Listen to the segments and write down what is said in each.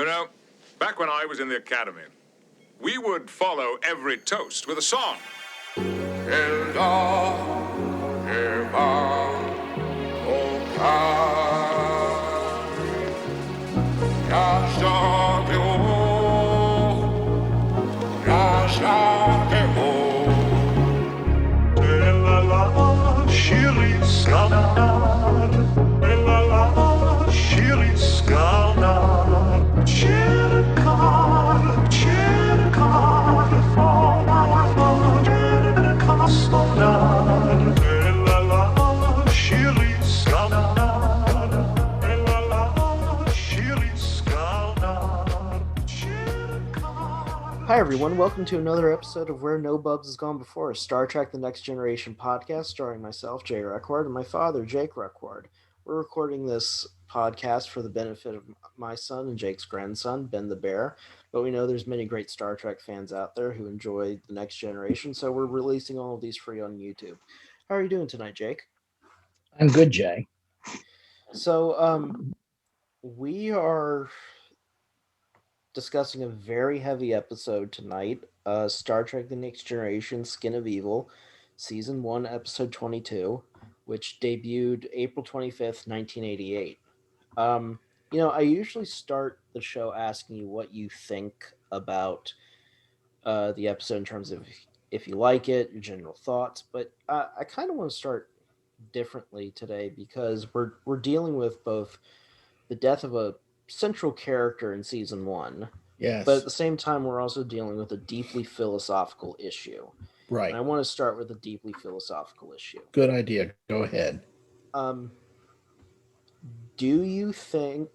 You know, back when I was in the academy, we would follow every toast with a song. Hi everyone, welcome to another episode of Where No Bubs Has Gone Before, a Star Trek The Next Generation podcast starring myself, Jay Requard, and my father, Jake Requard. We're recording this podcast for the benefit of my son and Jake's grandson, Ben the Bear, but we know there's many great Star Trek fans out there who enjoy The Next Generation, so we're releasing all of these free on YouTube. How are you doing tonight, Jake? I'm good, Jay. So, we are discussing a very heavy episode tonight, Star Trek The Next Generation, Skin of Evil, Season 1, Episode 22, which debuted April 25th, 1988. I usually start the show asking you what you think about the episode in terms of if you like it, your general thoughts, but I kind of want to start differently today because we're dealing with both the death of a central character in Season 1, Yes. but at the same time, we're also dealing with a deeply philosophical issue. Right. And I want to start with a deeply philosophical issue. Good idea. Go ahead. Do you think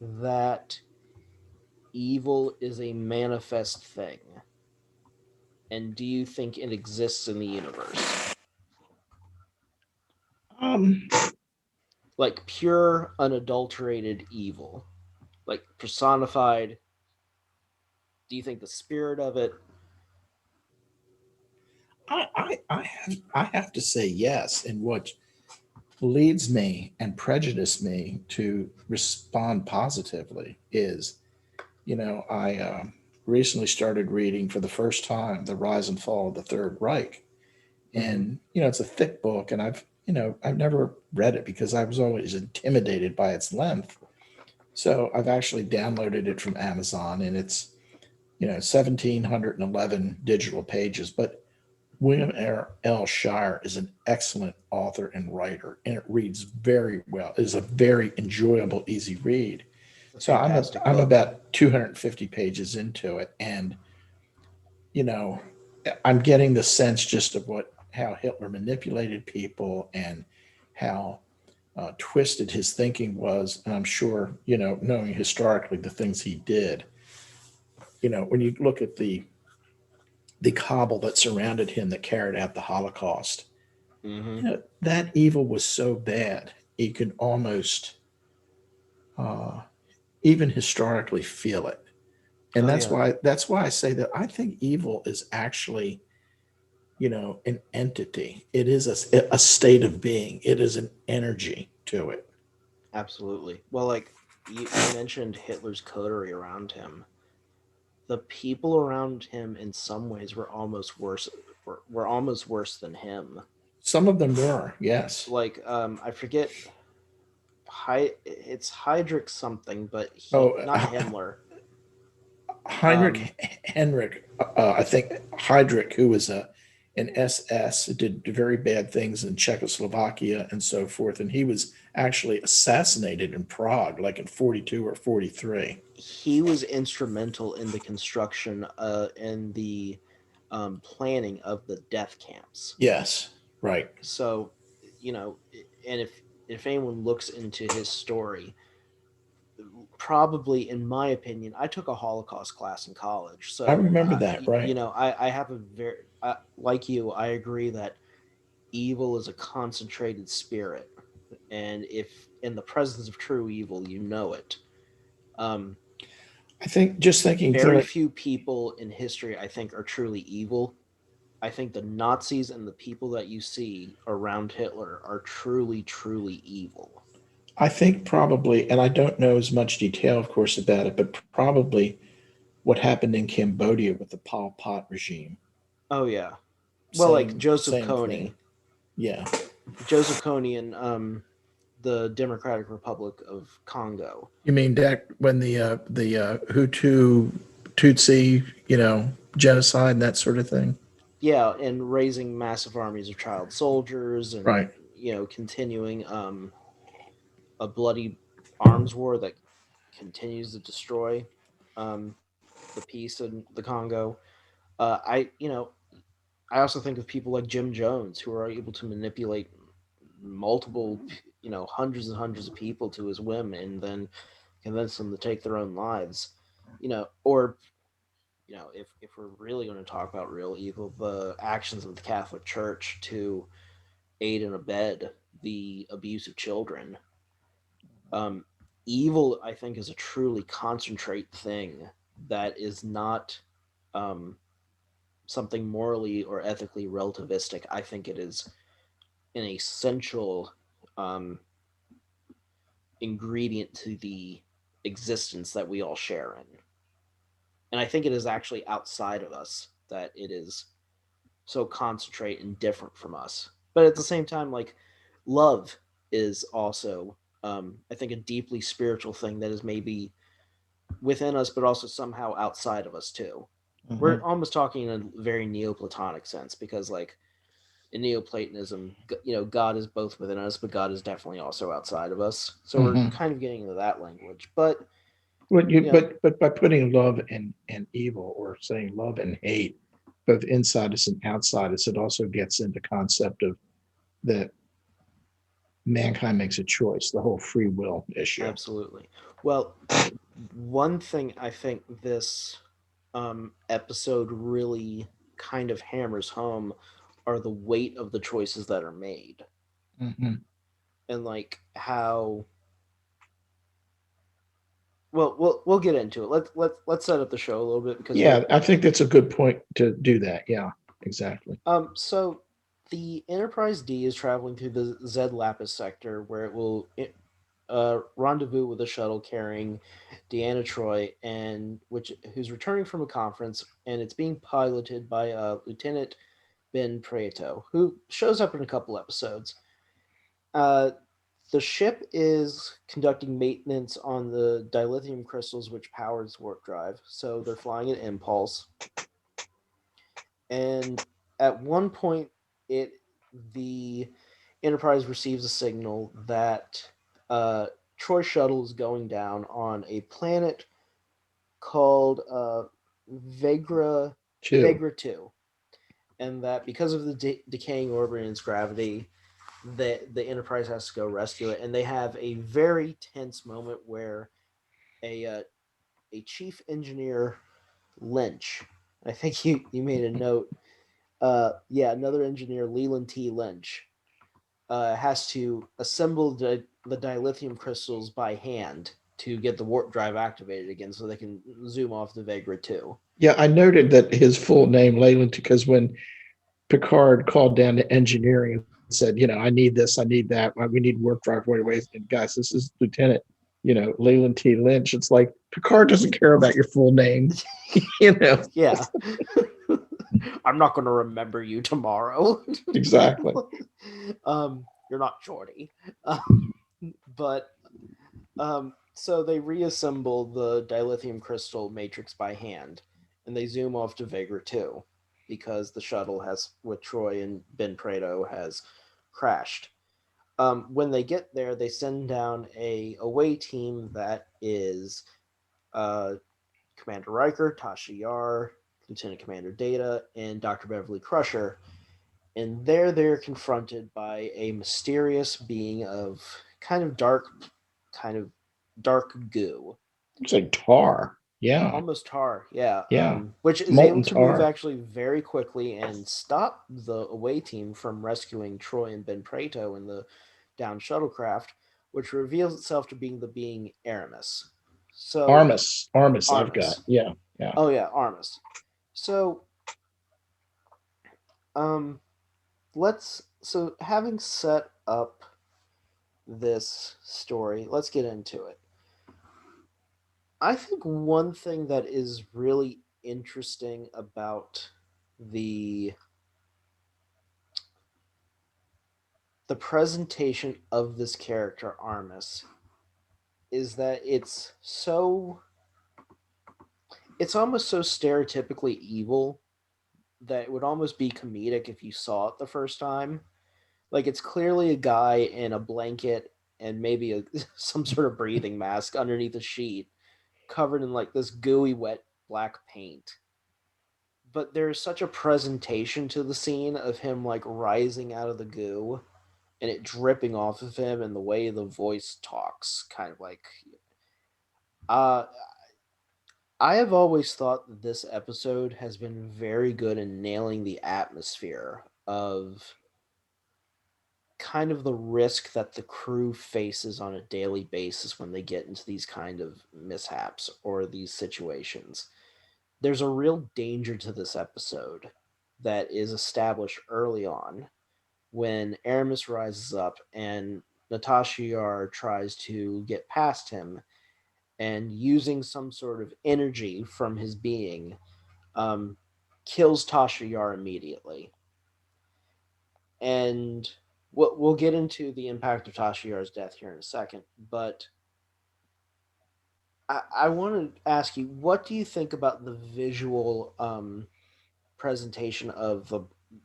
that evil is a manifest thing? And do you think it exists in the universe? Like pure, unadulterated evil. Like personified. Do you think the spirit of it? I have to say yes, and what leads me and prejudice me to respond positively is, I recently started reading for the first time The Rise and Fall of the Third Reich, and it's a thick book, and I've never read it because I was always intimidated by its length. So I've actually downloaded it from Amazon, and it's 1,711 digital pages, but William L. Shire is an excellent author and writer, and it reads very well. It is a very enjoyable, easy read. So I'm about 250 pages into it, and I'm getting the sense just of how Hitler manipulated people and how twisted his thinking was, and I'm sure knowing historically the things he did. When you look at the cabal that surrounded him that carried out the Holocaust. That evil was so bad, you could almost even historically feel it. And that's why I say that I think evil is actually, an entity. It is a state of being. It is an energy to it. Absolutely. Well, like you mentioned Hitler's coterie around him. The people around him in some ways were almost worse than him. Some of them were, yes. Like I forget it's Heydrich something, but not Himmler. Heinrich Henrik, I think Heydrich, who was an SS, did very bad things in Czechoslovakia and so forth, and he was actually assassinated in Prague, like in 42 or 43. He was instrumental in the construction and the planning of the death camps. Yes, right. So, and if anyone looks into his story, probably, in my opinion, I took a Holocaust class in college. So I remember that, right? I have a very, like you, I agree that evil is a concentrated spirit. And if in the presence of true evil, you know it. I think just thinking very few people in history, I think, are truly evil. I think the Nazis and the people that you see around Hitler are truly, truly evil. I think probably, and I don't know as much detail, of course, about it, but probably what happened in Cambodia with the Pol Pot regime. Oh yeah. Well, like Joseph Same Kony, thing. Yeah. Joseph Kony in the Democratic Republic of Congo. You mean that when the Hutu Tutsi, genocide and that sort of thing? Yeah, and raising massive armies of child soldiers, and Right. continuing a bloody arms war that continues to destroy um, the peace in the Congo. I also think of people like Jim Jones who are able to manipulate multiple, hundreds and hundreds of people to his whim, and then convince them to take their own lives. Or if we're really going to talk about real evil, the actions of the Catholic Church to aid and abet the abuse of children. Um, Evil, I think, is a truly concentrate thing that is not um, something morally or ethically relativistic. I think it is an essential um, ingredient to the existence that we all share in. And I think it is actually outside of us that it is so concentrate and different from us. But at the same time, like, love is also, I think, a deeply spiritual thing that is maybe within us, but also somehow outside of us too. We're Mhm. almost talking in a very Neoplatonic sense because, like, in Neoplatonism, God is both within us, but God is definitely also outside of us. So we're Mhm. kind of getting into that language. But you know, But by putting love and evil, or saying love and hate, both inside us and outside us, it also gets into concept of that mankind makes a choice, the whole free will issue. absolutely. Well, one thing I think this episode really kind of hammers home are the weight of the choices that are made, Mhm. and like how well we'll get into it. Let's set up the show a little bit because Yeah, I think that's a good point to do that. Yeah, exactly. so the Enterprise D is traveling through the Z Lapis sector where it will rendezvous with a shuttle carrying Deanna Troy, and who's returning from a conference, and it's being piloted by Lieutenant Ben Prieto, who shows up in a couple episodes. Uh, the ship is conducting maintenance on the dilithium crystals which power its warp drive, so they're flying at impulse. And at one point, it the Enterprise receives a signal that uh, Troy shuttle is going down on a planet called Vegra Two. Vegra 2, and that because of the decaying orbit and its gravity, the Enterprise has to go rescue it. And they have a very tense moment where a uh, a chief engineer Lynch, I think you made a note. Yeah, another engineer, Leland T. Lynch, has to assemble the dilithium crystals by hand to get the warp drive activated again so they can zoom off the Vegra 2. Yeah, I noted that his full name, Leyland, because when Picard called down to engineering and said, I need this, I need that, we need work drive right away. And guys, this is Lieutenant, Leland T. Lynch. It's like Picard doesn't care about your full name, you know. Yeah. I'm not going to remember you tomorrow. Exactly. You're not Jordy. But so they reassemble the dilithium crystal matrix by hand, and they zoom off to Vega 2 because the shuttle has, with Troy and Ben Prado, has crashed. When they get there, they send down a away team that is uh, Commander Riker, Tasha Yar, Lieutenant Commander Data, and Dr. Beverly Crusher. And there they're confronted by a mysterious being of kind of dark goo, It's like tar. Yeah. almost tar, yeah. Yeah. Which is able Molten to move tar. actually very quickly and stop the away team from rescuing Troy and Ben Prato in the down shuttlecraft, which reveals itself to being the being Aramus. So Armus, I've got. Armus. Yeah. Yeah. Oh yeah, Armus. So um having set up this story, let's get into it. I think one thing that is really interesting about the the presentation of this character Aramus is that it's almost so stereotypically evil that it would almost be comedic if you saw it the first time. Like it's clearly a guy in a blanket and maybe some sort of breathing mask underneath a sheet, covered in like this gooey wet black paint. But there's such a presentation to the scene of him like rising out of the goo and it dripping off of him and the way the voice talks, kind of like uh I have always thought that this episode has been very good in nailing the atmosphere of kind of the risk that the crew faces on a daily basis when they get into these kind of mishaps or these situations. There's a real danger to this episode that is established early on when Aramis rises up and Natasha Yar tries to get past him and using some sort of energy from his being um, kills Tasha Yar immediately. And we'll get into the impact of Tasha Yar's death here in a second, but I want to ask you, what do you think about the visual presentation of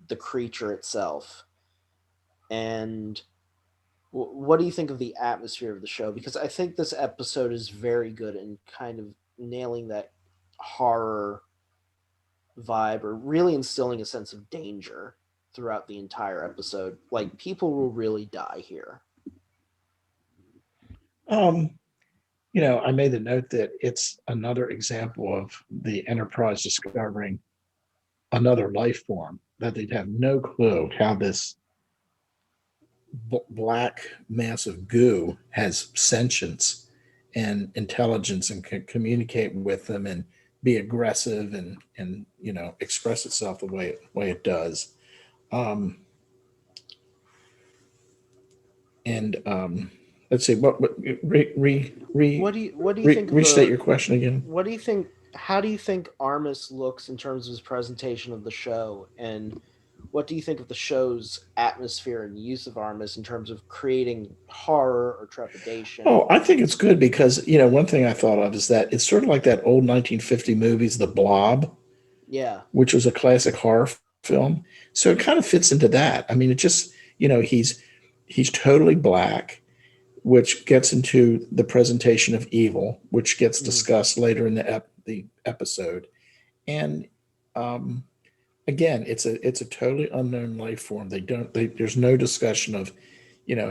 the creature itself? And what do you think of the atmosphere of the show? Because I think this episode is very good in kind of nailing that horror vibe or really instilling a sense of danger throughout the entire episode. Like people will really die here. Um, I made the note that it's another example of the Enterprise discovering another life form that they'd have no clue how this black mass of goo has sentience and intelligence and can communicate with them and be aggressive and express itself the way it does. Um, and let's see what What do you think of restate the your question again. what do you think how do you think Armus looks in terms of his presentation of the show, and what do you think of the show's atmosphere and use of Armus in terms of creating horror or trepidation? Oh, I think it's good because one thing I thought of is that it's sort of like that old 1950 movies, The Blob, Yeah. which was a classic horror film. So it kind of fits into that. I mean, it just he's totally black, which gets into the presentation of evil, which gets Mhm. discussed later in the episode. And um, again, it's a totally unknown life form. There's no discussion of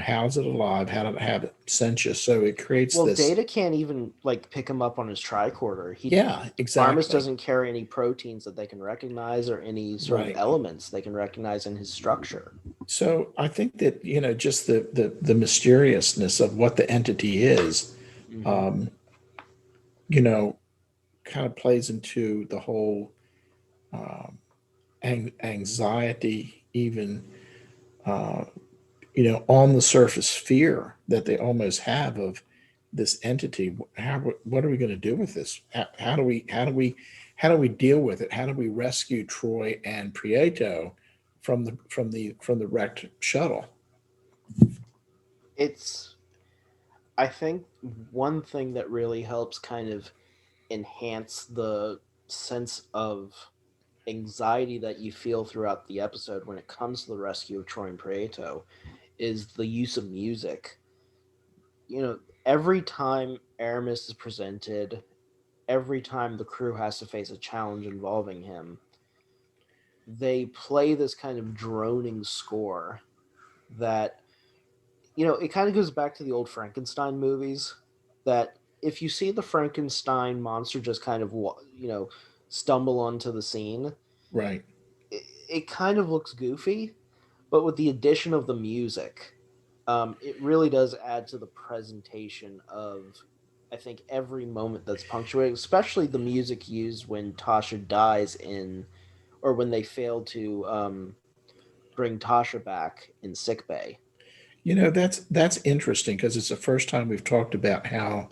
how's it alive, how did it have it sentious. So it creates Well, this. Data can't even like pick him up on his tricorder. He Yeah, Armus exactly. doesn't carry any proteins that they can recognize or any sort of Right. elements they can recognize in his structure. So I think that just the mysteriousness of what the entity is, Mm-hmm. um, you know, kind of plays into the whole um, anxiety, even uh, on the surface fear that they almost have of this entity. What are we going to do with this? How do we deal with it? How do we rescue Troy and Prieto from the wrecked shuttle? It's I think one thing that really helps kind of enhance the sense of anxiety that you feel throughout the episode when it comes to the rescue of Troy and Prieto is the use of music. Every time Aramis is presented, every time the crew has to face a challenge involving him, they play this kind of droning score that it kind of goes back to the old Frankenstein movies, that if you see the Frankenstein monster just kind of stumble onto the scene, Right. it kind of looks goofy, but with the addition of the music, it really does add to the presentation of, I think, every moment that's punctuated, especially the music used when Tasha dies in, or when they fail to bring Tasha back in sickbay. That's interesting because it's the first time we've talked about how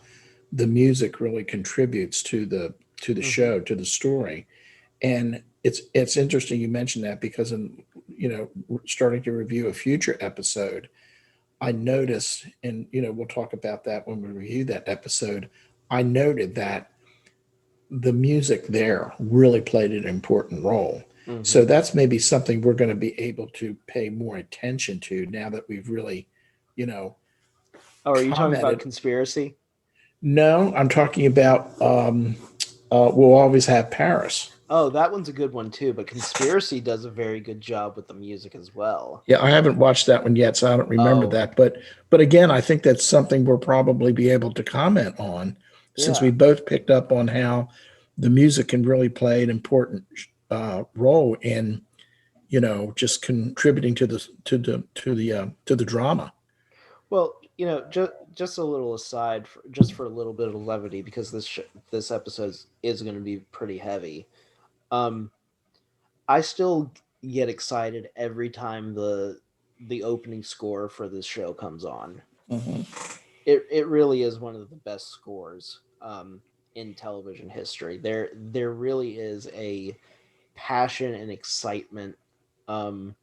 the music really contributes to the show, to the story. And it's interesting you mentioned that because in starting to review a future episode, I noticed, and we'll talk about that when we review that episode. I noted that the music there really played an important role. So that's maybe something we're going to be able to pay more attention to now that we've really, Oh, are you talking about commented. conspiracy? No, I'm talking about we'll always have Paris. Oh, that one's a good one too, but Conspiracy does a very good job with the music as well. Yeah, I haven't watched that one yet, so I don't remember Oh, that. But again, I think that's something we'll probably be able to comment on, since we yeah. both picked up on how the music can really play an important role in just contributing to the drama. Well, just a little aside, just for a little bit of levity, because this episode is going to be pretty heavy. Um, I still get excited every time the opening score for this show comes on. Mhm. It really is one of the best scores in television history. There really is a passion and excitement um,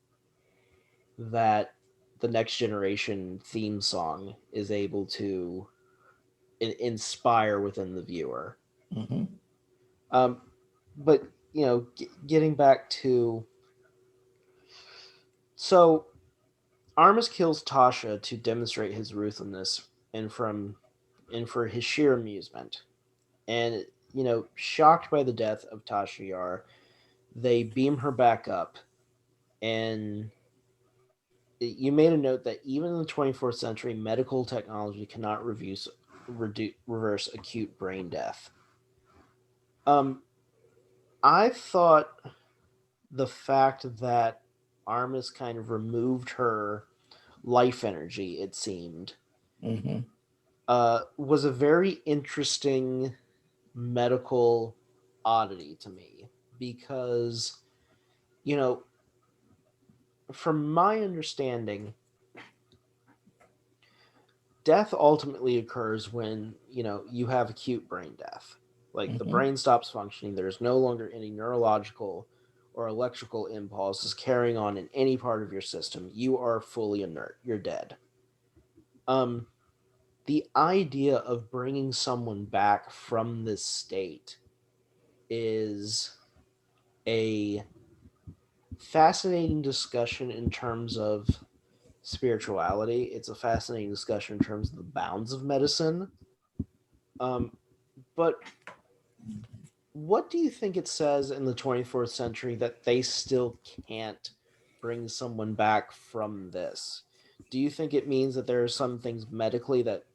that the Next Generation theme song is able to inspire within the viewer. Mhm. Um, but getting back to so Armus kills Tasha to demonstrate his ruthlessness and for his sheer amusement. And shocked by the death of Tasha Yar, they beam her back up. And you made a note that even in the 24th century, medical technology cannot reverse acute brain death. Um, I thought the fact that Armus kind of removed her life energy, it seemed, Mhm. was a very interesting medical oddity to me because, you know, from my understanding, death ultimately occurs when, you have acute brain death. Like the Mhm. brain stops functioning, there's no longer any neurological or electrical impulses carrying on in any part of your system. You are fully inert. You're dead. Um, the idea of bringing someone back from this state is a fascinating discussion in terms of spirituality. It's a fascinating discussion in terms of the bounds of medicine. Um, but what do you think it says in the 24th century that they still can't bring someone back from this? Do you think it means that there are some things medically that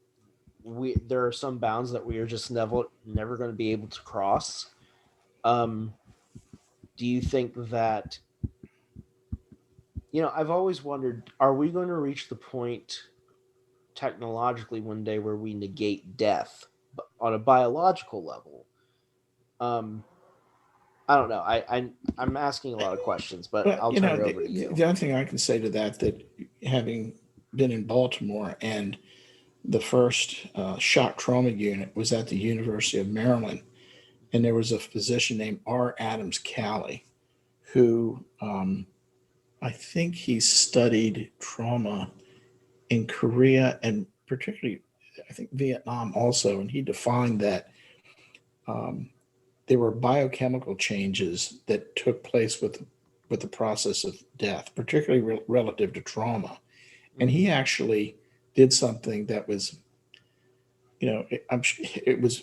there are some bounds that we are just never going to be able to cross? Um, do you think that I've always wondered, are we going to reach the point technologically one day where we negate death on a biological level? Um, I don't know. I'm asking a lot of questions, but But I'll turn it over to the you. other thing I can say to that having been in Baltimore, and the first shock trauma unit was at the University of Maryland, and there was a physician named R. Adams Calley who I think he studied trauma in Korea and particularly I think Vietnam also, and he defined that um, there were biochemical changes that took place with the process of death, particularly relative to trauma. And he Mm-hmm. actually did something that was, it was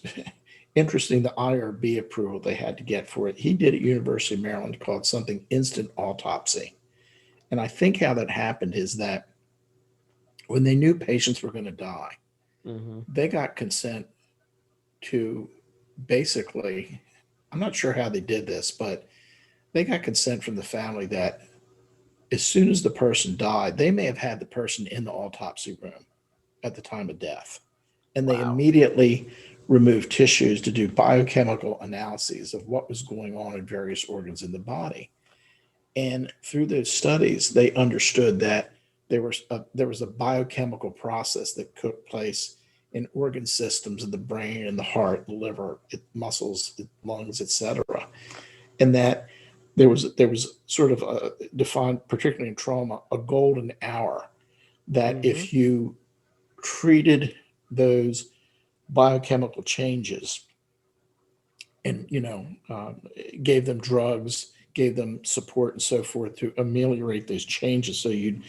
interesting, the IRB approval they had to get for it. He did at University of Maryland called something instant autopsy. And I think how that happened is that when they knew patients were going to die, Mm-hmm. they got consent to basically, I'm not sure how they did this, but they got consent from the family that as soon as the person died, they may have had the person in the autopsy room at the time of death. And they Wow. immediately removed tissues to do biochemical analyses of what was going on in various organs in the body. And through those studies, they understood that there was a biochemical process that took place in organ systems in the brain and the heart, the liver, muscles, lungs, etc., and that there was sort of a defined, particularly in trauma, a golden hour that if you treated those biochemical changes and gave them drugs, gave them support and so forth to ameliorate those changes, so you'd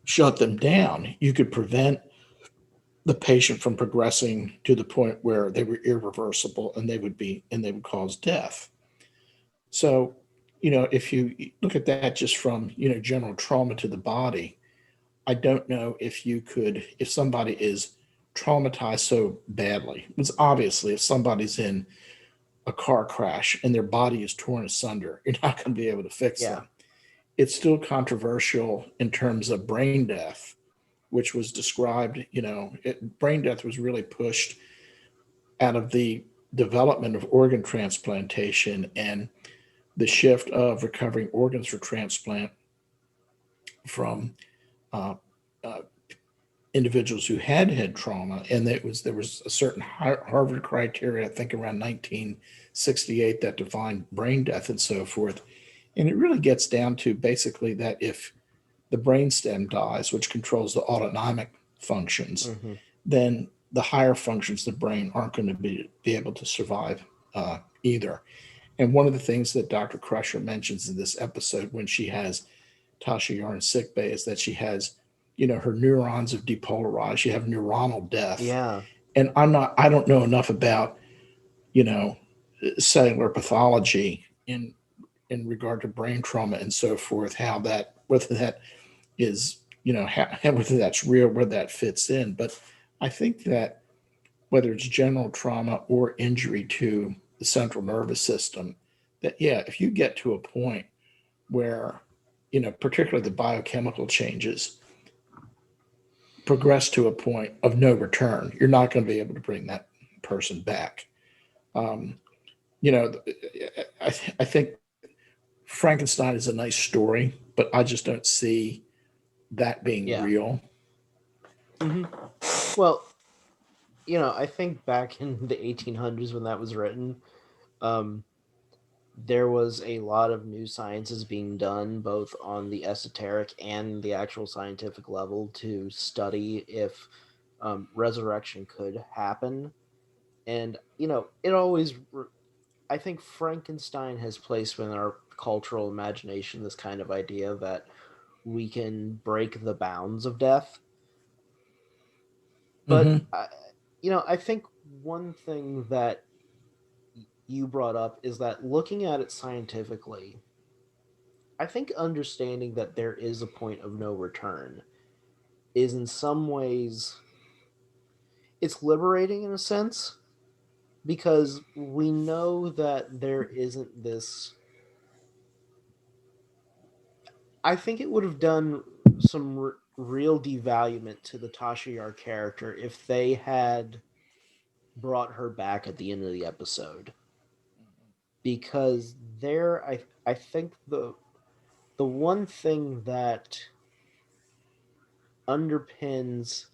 shut them down, you could prevent the patient from progressing to the point where they were irreversible and they would cause death. So, if you look at that just from general trauma to the body, I don't know if somebody is traumatized so badly. It's obviously if somebody's in a car crash and their body is torn asunder, you're not going to be able to fix them. It's still controversial in terms of brain death, which was described, brain death was really pushed out of the development of organ transplantation and the shift of recovering organs for transplant from uh, uh, individuals who had trauma, and there was a certain Harvard criteria, I think around 1968, that defined brain death and so forth. And it really gets down to basically that if the brainstem dies, which controls the autonomic functions, then the higher functions of the brain aren't going to be able to survive either. And one of the things that Dr. Crusher mentions in this episode when she has Tasha Yar in sickbay is that she has, her neurons have depolarized. You have neuronal death. Yeah. And I don't know enough about, cellular pathology in regard to brain trauma and so forth, whether that is, whether that's real, where that fits in. But I think that whether it's general trauma or injury to the central nervous system, that, if you get to a point where, particularly the biochemical changes progress to a point of no return, you're not going to be able to bring that person back. I think Frankenstein is a nice story, but I just don't see that being real. Well, I think back in the 1800s when that was written, there was a lot of new sciences being done, both on the esoteric and the actual scientific level, to study if resurrection could happen. And, it always, I think Frankenstein has placed within our cultural imagination this kind of idea that we can break the bounds of death. But, I think one thing that you brought up is that looking at it scientifically, I think understanding that there is a point of no return is in some ways, it's liberating in a sense, because we know that there isn't this. I think it would have done some real devaluement to the Tasha Yar character if they had brought her back at the end of the episode, because I think the one thing that underpins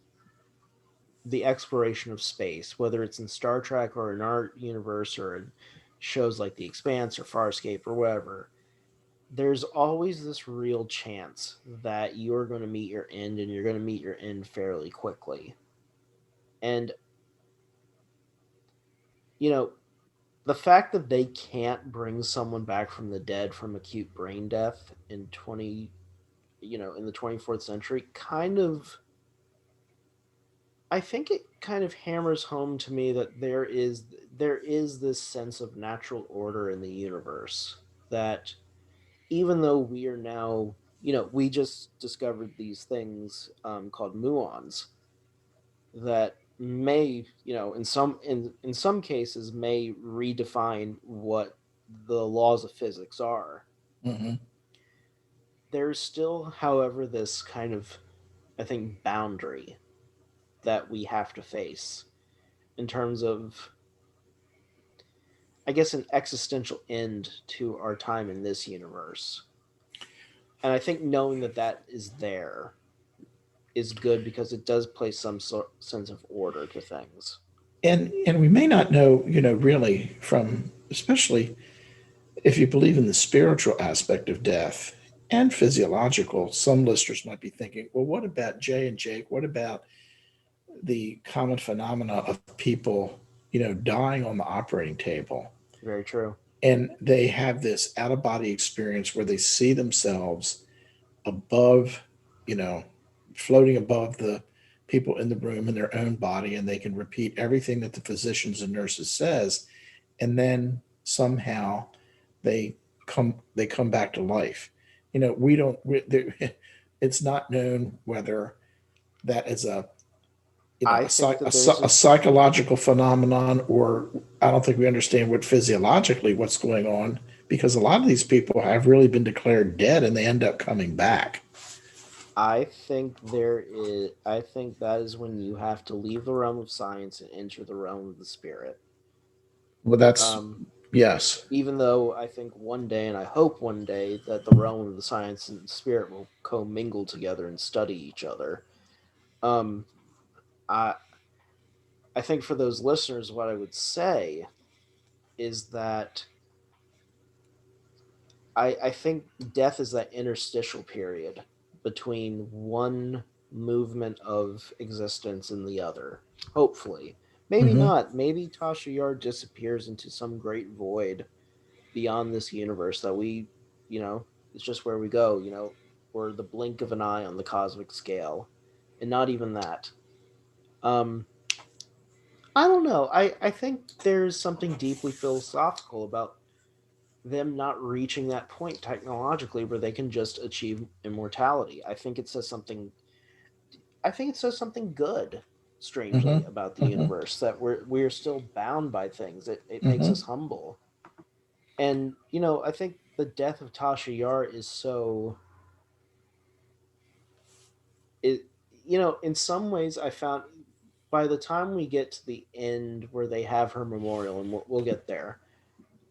the exploration of space, whether it's in Star Trek or in our universe or in shows like The Expanse or Farscape or whatever, there's always this real chance that you're going to meet your end, and you're going to meet your end fairly quickly. And, the fact that they can't bring someone back from the dead from acute brain death in in the 24th century I think it kind of hammers home to me that there is this sense of natural order in the universe, that even though we are now, we just discovered these things called muons that may, in some cases may redefine what the laws of physics are. There's still, however, this kind of, I think, boundary that we have to face in terms of, I guess, an existential end to our time in this universe. And I think knowing that is there is good because it does place some sense of order to things. And we may not know, really from, especially if you believe in the spiritual aspect of death and physiological, some listeners might be thinking, well, what about Jay and Jake? What about the common phenomena of people, dying on the operating table? Very true. And they have this out of body experience where they see themselves above, you know, floating above the people in the room in their own body, and they can repeat everything that the physicians and nurses says, and then somehow they come back to life. We don't. It's not known whether that is I think that there's a psychological phenomenon, or I don't think we understand what physiologically what's going on, because a lot of these people have really been declared dead and they end up coming back. I think there is. I think that is when you have to leave the realm of science and enter the realm of the spirit. Well, that's Um, yes. Even though I think one day, and I hope one day, that the realm of the science and spirit will commingle together and study each other. Um, I I think for those listeners, what I would say is that I think death is that interstitial period between one movement of existence and the other. Hopefully. Maybe Hmm. not. Maybe Tasha Yar disappears into some great void beyond this universe that it's just where we go, we're the blink of an eye on the cosmic scale. And not even that. Um, I don't know. I think there's something deeply philosophical about them not reaching that point technologically where they can just achieve immortality. I think it says something good, Hmm. strangely, about the Hmm. universe, that we're still bound by things. It makes Hmm. us humble. And, I think the death of Tasha Yar is so it in some ways I found by the time we get to the end where they have her memorial, and we'll get there,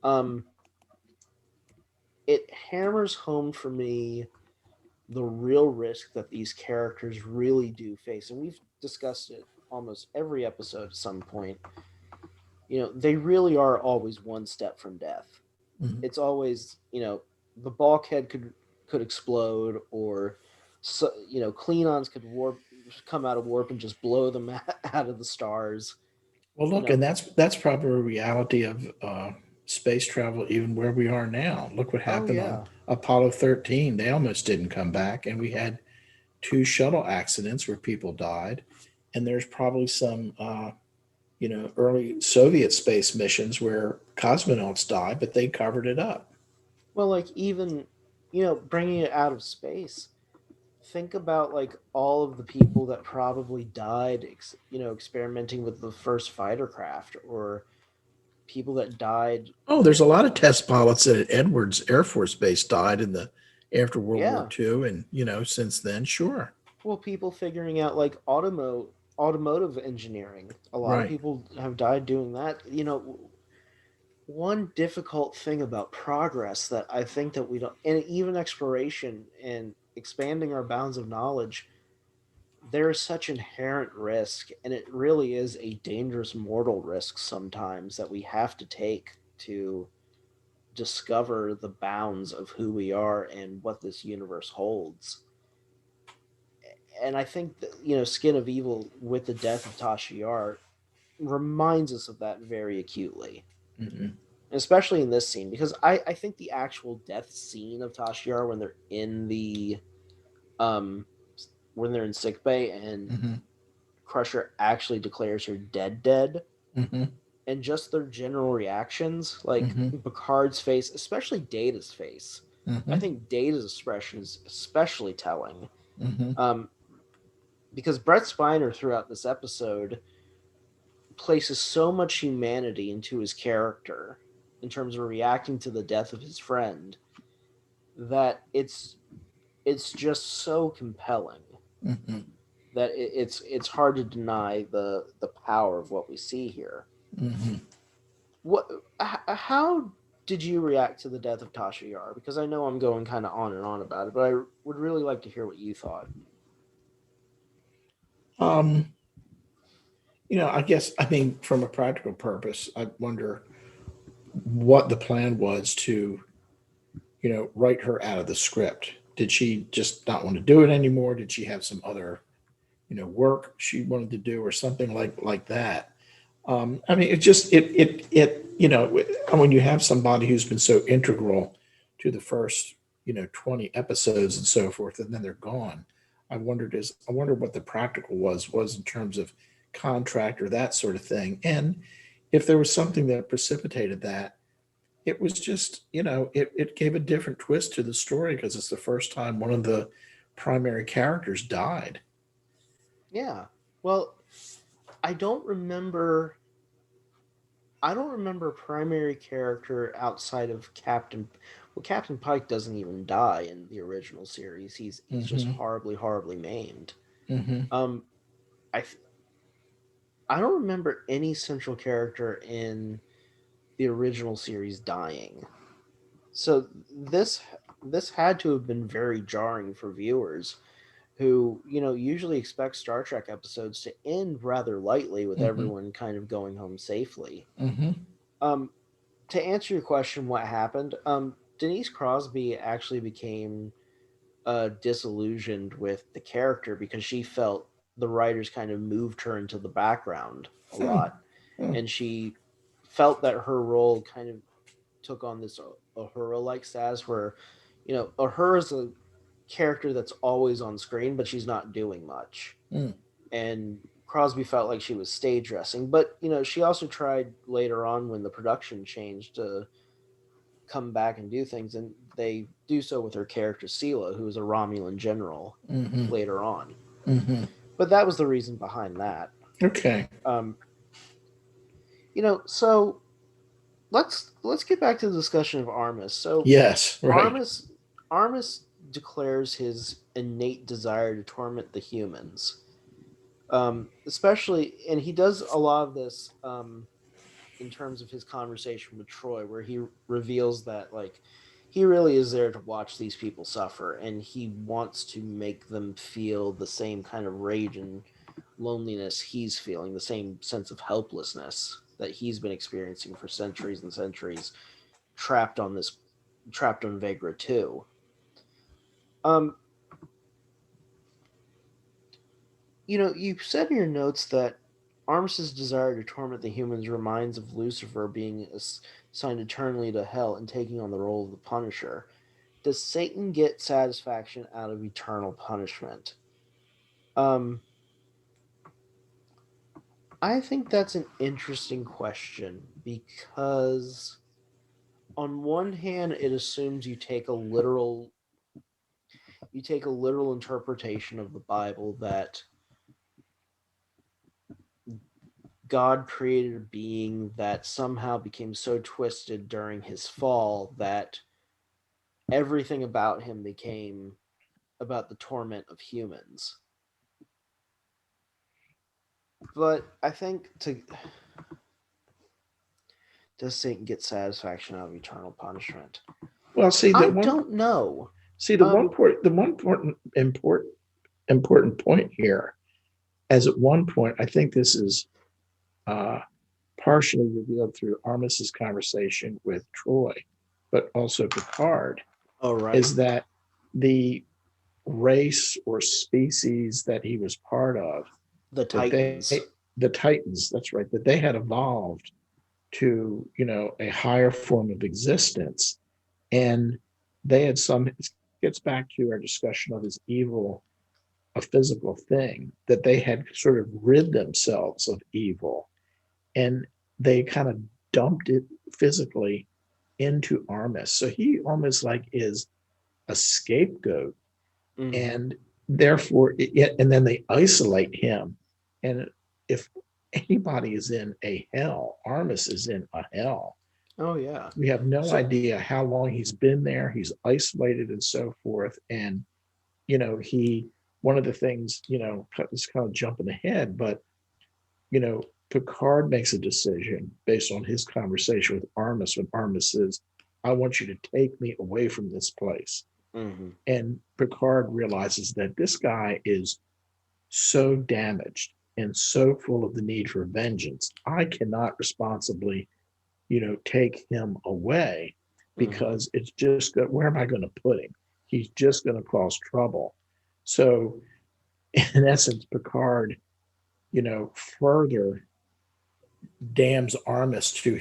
um it hammers home for me the real risk that these characters really do face. And we've discussed it almost every episode at some point. They really are always one step from death. Hmm. It's always, the bulkhead could explode, or Klingons could come out of warp and just blow them out of the stars. Well, You look, know, and that's probably a reality of space travel, even where we are now. Look what oh happened on yeah. Apollo 13. They almost didn't come back, and we had two shuttle accidents where people died. And there's probably some, early Soviet space missions where cosmonauts died, but they covered it up. Well, like even, bringing it out of space, think about like all of the people that probably died experimenting with the first fighter craft, or people that died. Oh, there's a lot of test pilots that at Edwards Air Force Base died in the after World War Yeah, II, and since then, sure, well, people figuring out like automotive engineering, a lot of right. people have died doing that. One difficult thing about progress that I think that we don't, and even exploration and expanding our bounds of knowledge, there is such inherent risk, and it really is a dangerous mortal risk sometimes that we have to take to discover the bounds of who we are and what this universe holds. And I think that, Skin of Evil with the death of Tasha Yar reminds us of that very acutely, Hmm. especially in this scene, because I think the actual death scene of Tasha Yar when they're in the um when they're in sickbay and Hmm. Crusher actually declares her dead, Hmm. and just their general reactions, like Hmm. Picard's face, especially Data's face. I Hmm. think Data's expression is especially telling, Hmm. um, because Brett Spiner throughout this episode places so much humanity into his character in terms of reacting to the death of his friend, that it's just so compelling Hmm. that it's hard to deny the power of what we see here. Hmm. What? How did you react to the death of Tasha Yar? Because I know I'm going kind of on and on about it, but I would really like to hear what you thought. Um, I guess, I mean, from a practical purpose, I wonder what the plan was to, write her out of the script. Did she just not want to do it anymore? Did she have some other, work she wanted to do or something like that? I mean, it just when you have somebody who's been so integral to the first 20 episodes and so forth, and then they're gone. I wonder what the practical was in terms of contract or that sort of thing, and if there was something that precipitated that. It was just it gave a different twist to the story because it's the first time one of the primary characters died. Yeah. Well, I don't remember. I don't remember a primary character outside of Captain. Well, Captain Pike doesn't even die in the original series. He's just Hmm. horribly maimed. Hmm. Um, I I don't remember any central character in the original series dying. So this had to have been very jarring for viewers who, usually expect Star Trek episodes to end rather lightly with Hmm. everyone kind of going home safely. Hmm. Um, to answer your question, what happened? Denise Crosby actually became disillusioned with the character because she felt the writers kind of moved her into the background a Hmm. lot, Hmm. and she felt that her role kind of took on this Uhura like status where, Uhura is a character that's always on screen, but she's not doing much. Hmm. And Crosby felt like she was stage dressing, but she also tried later on when the production changed to come back and do things, and they do so with her character Sela, who is a Romulan general Hmm. later on. Hmm. But that was the reason behind that. Okay. Um, so let's get back to the discussion of Armus. So Yes. Right. Armus Armus declares his innate desire to torment the humans. Especially, and he does a lot of this in terms of his conversation with Troy, where he reveals that like he really is there to watch these people suffer, and he wants to make them feel the same kind of rage and loneliness he's feeling, the same sense of helplessness that he's been experiencing for centuries and centuries, trapped on this trapped on Vegra too. Um, you said in your notes that Armus's desire to torment the humans reminds of Lucifer being assigned eternally to hell and taking on the role of the Punisher. Does Satan get satisfaction out of eternal punishment? Um, I think that's an interesting question because on one hand it assumes you take a literal interpretation of the Bible that God created a being that somehow became so twisted during his fall that everything about him became about the torment of humans. But I think to does Satan get satisfaction out of eternal punishment? Well, see I the one. don't know. See Um, the one important point here. As at one point, I think this is uh, partially revealed through Armis's conversation with Troy, but also Picard, oh right, is that the race or species that he was part of, the that Titans. the Titans, that's right, that they had evolved to, a higher form of existence. And they had it gets back to our discussion of his evil, a physical thing, that they had sort of rid themselves of evil. And they kind of dumped it physically into Armus. So he almost like is a scapegoat, Mm-hmm. and therefore, and then they isolate him. And if anybody is in a hell, Armus is in a hell. Oh yeah. We have no So idea how long he's been there. He's isolated and so forth. And, he, one of the things, is kind of jumping ahead, but, Picard makes a decision based on his conversation with Armus when Armus says, I want you to take me away from this place. mm-hmm. And Picard realizes that this guy is so damaged and so full of the need for vengeance, I cannot responsibly, take him away because it's just where am I going to put him? He's just going to cause trouble. So, in essence, Picard, further damns Aramus to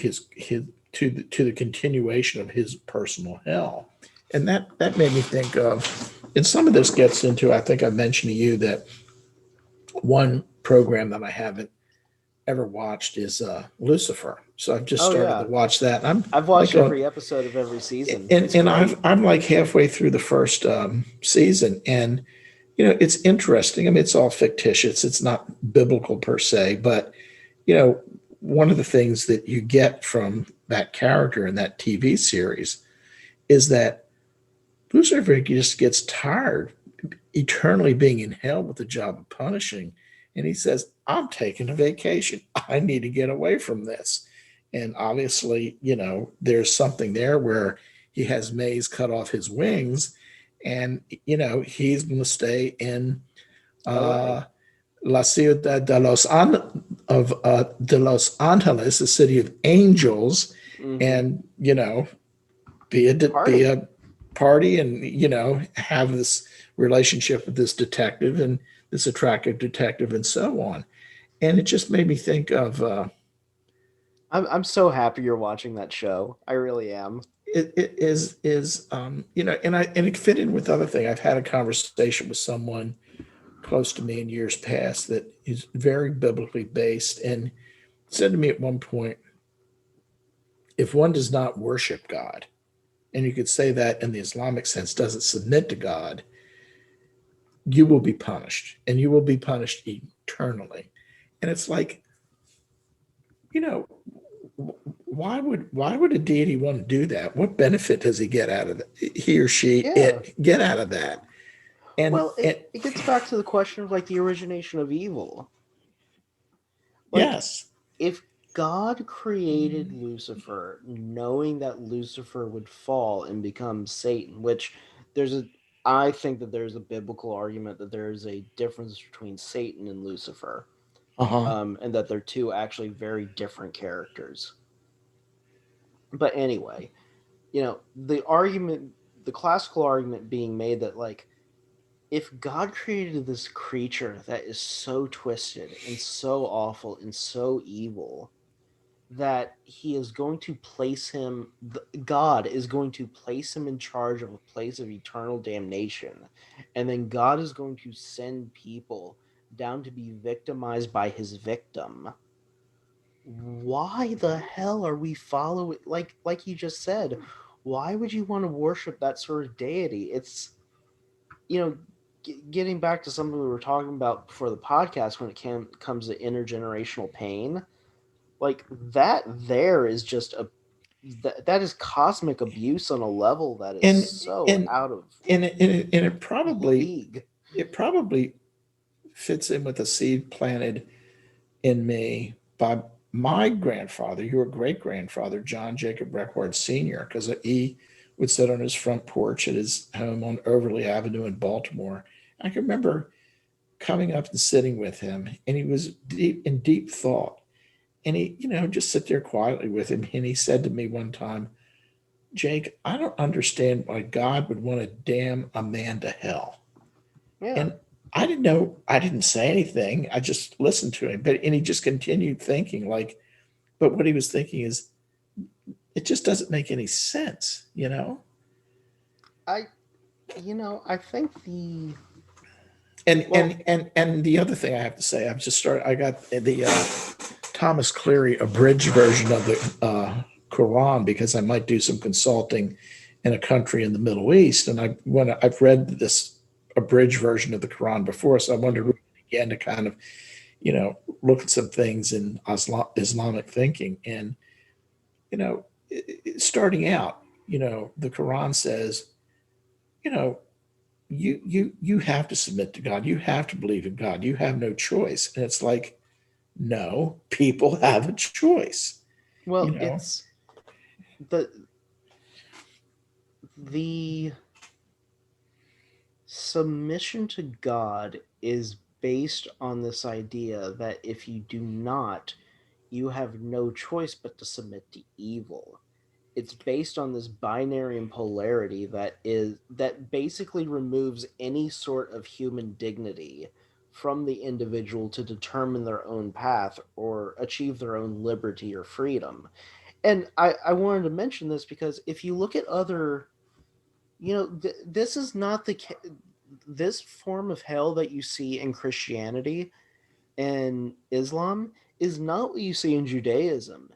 the continuation of his personal hell. And that made me think of, and some of this gets into, I think I mentioned to you that one program that I haven't ever watched is Lucifer. So I've just Oh started yeah, to watch that. And I'm I've like watched going, every episode of every season. and It's and great. I'm like halfway through the first season, and it's interesting. I mean, it's all fictitious. It's not biblical per se, but one of the things that you get from that character in that TV series is that Lucifer just gets tired eternally being in hell with the job of punishing. And he says, I'm taking a vacation. I need to get away from this. And obviously, there's something there where he has Maze cut off his wings and, he's going to stay in LA. La Ciudad de Los Angeles, the city of angels, and be Party. a party, and have this relationship with this detective and this attractive detective and so on. And it just made me think of I'm so happy you're watching that show. I really am. it is and it fit in with other thing. I've had a conversation with someone close to me in years past that is very biblically based and said to me at one point, if one does not worship God, and you could say that in the Islamic sense, doesn't submit to God, you will be punished, and you will be punished eternally. And it's like, you know, why would a deity want to do that? What benefit does he get out of it? He or she Yeah. it get out of that? And, Well, and it gets back to the question of like the origination of evil. Like, yes, if God created Lucifer knowing that Lucifer would fall and become Satan, which there's a I think that there's a biblical argument that there is a difference between Satan and Lucifer, uh-huh. and that they're two actually very different characters. But anyway, the classical argument being made that like if God created this creature that is so twisted and so awful and so evil that he is going to place him, God is going to place him in charge of a place of eternal damnation. And then God is going to send people down to be victimized by his victim. Why the hell are we following, like you just said, why would you want to worship that sort of deity? It's, you know, getting back to something we were talking about before the podcast when it comes to intergenerational pain, like that there is just that is cosmic abuse on a level that is and so and out of and league. it probably fits in with a seed planted in me by my grandfather, your great grandfather, John Jacob Reckward Sr., because he would sit on his front porch at his home on Overley Avenue in Baltimore. I can remember coming up and sitting with him, and he was deep thought. And he, just sit there quietly with him. And he said to me one time, Jake, I don't understand why God would want to damn a man to hell. Yeah. And I didn't know, I didn't say anything. I just listened to him. And he just continued thinking, like, but what he was thinking is, it just doesn't make any sense, I I think the And well and the other thing I have to say, I got the Thomas Cleary abridged version of the Quran because I might do some consulting in a country in the Middle East, and I've read this abridged version of the Quran before, so I wanted to read it again to kind of look at some things in Islamic thinking, and starting out, the Quran says, you know, you have to submit to God, you have to believe in God, you have no choice, and it's like, no, people have a choice, you well know. it's the submission to God is based on this idea that if you do not, you have no choice but to submit to evil. It's based on this binary and polarity that basically removes any sort of human dignity from the individual to determine their own path or achieve their own liberty or freedom. And I wanted to mention this because if you look at other, this is not this form of hell that you see in Christianity and Islam is not what you see in Judaism.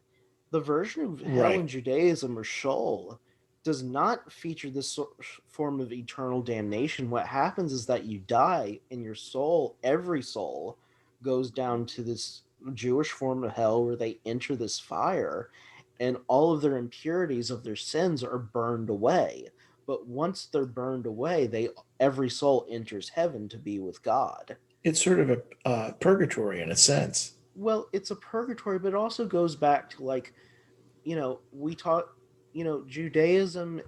The version of hell in Right. Judaism or Sheol does not feature this form of eternal damnation. What happens is that you die and your soul, every soul, goes down to this Jewish form of hell where they enter this fire and all of their impurities of their sins are burned away. But once they're burned away, every soul enters heaven to be with God. It's sort of a purgatory in a sense. Well, it's a purgatory, but it also goes back to like, we taught, Judaism.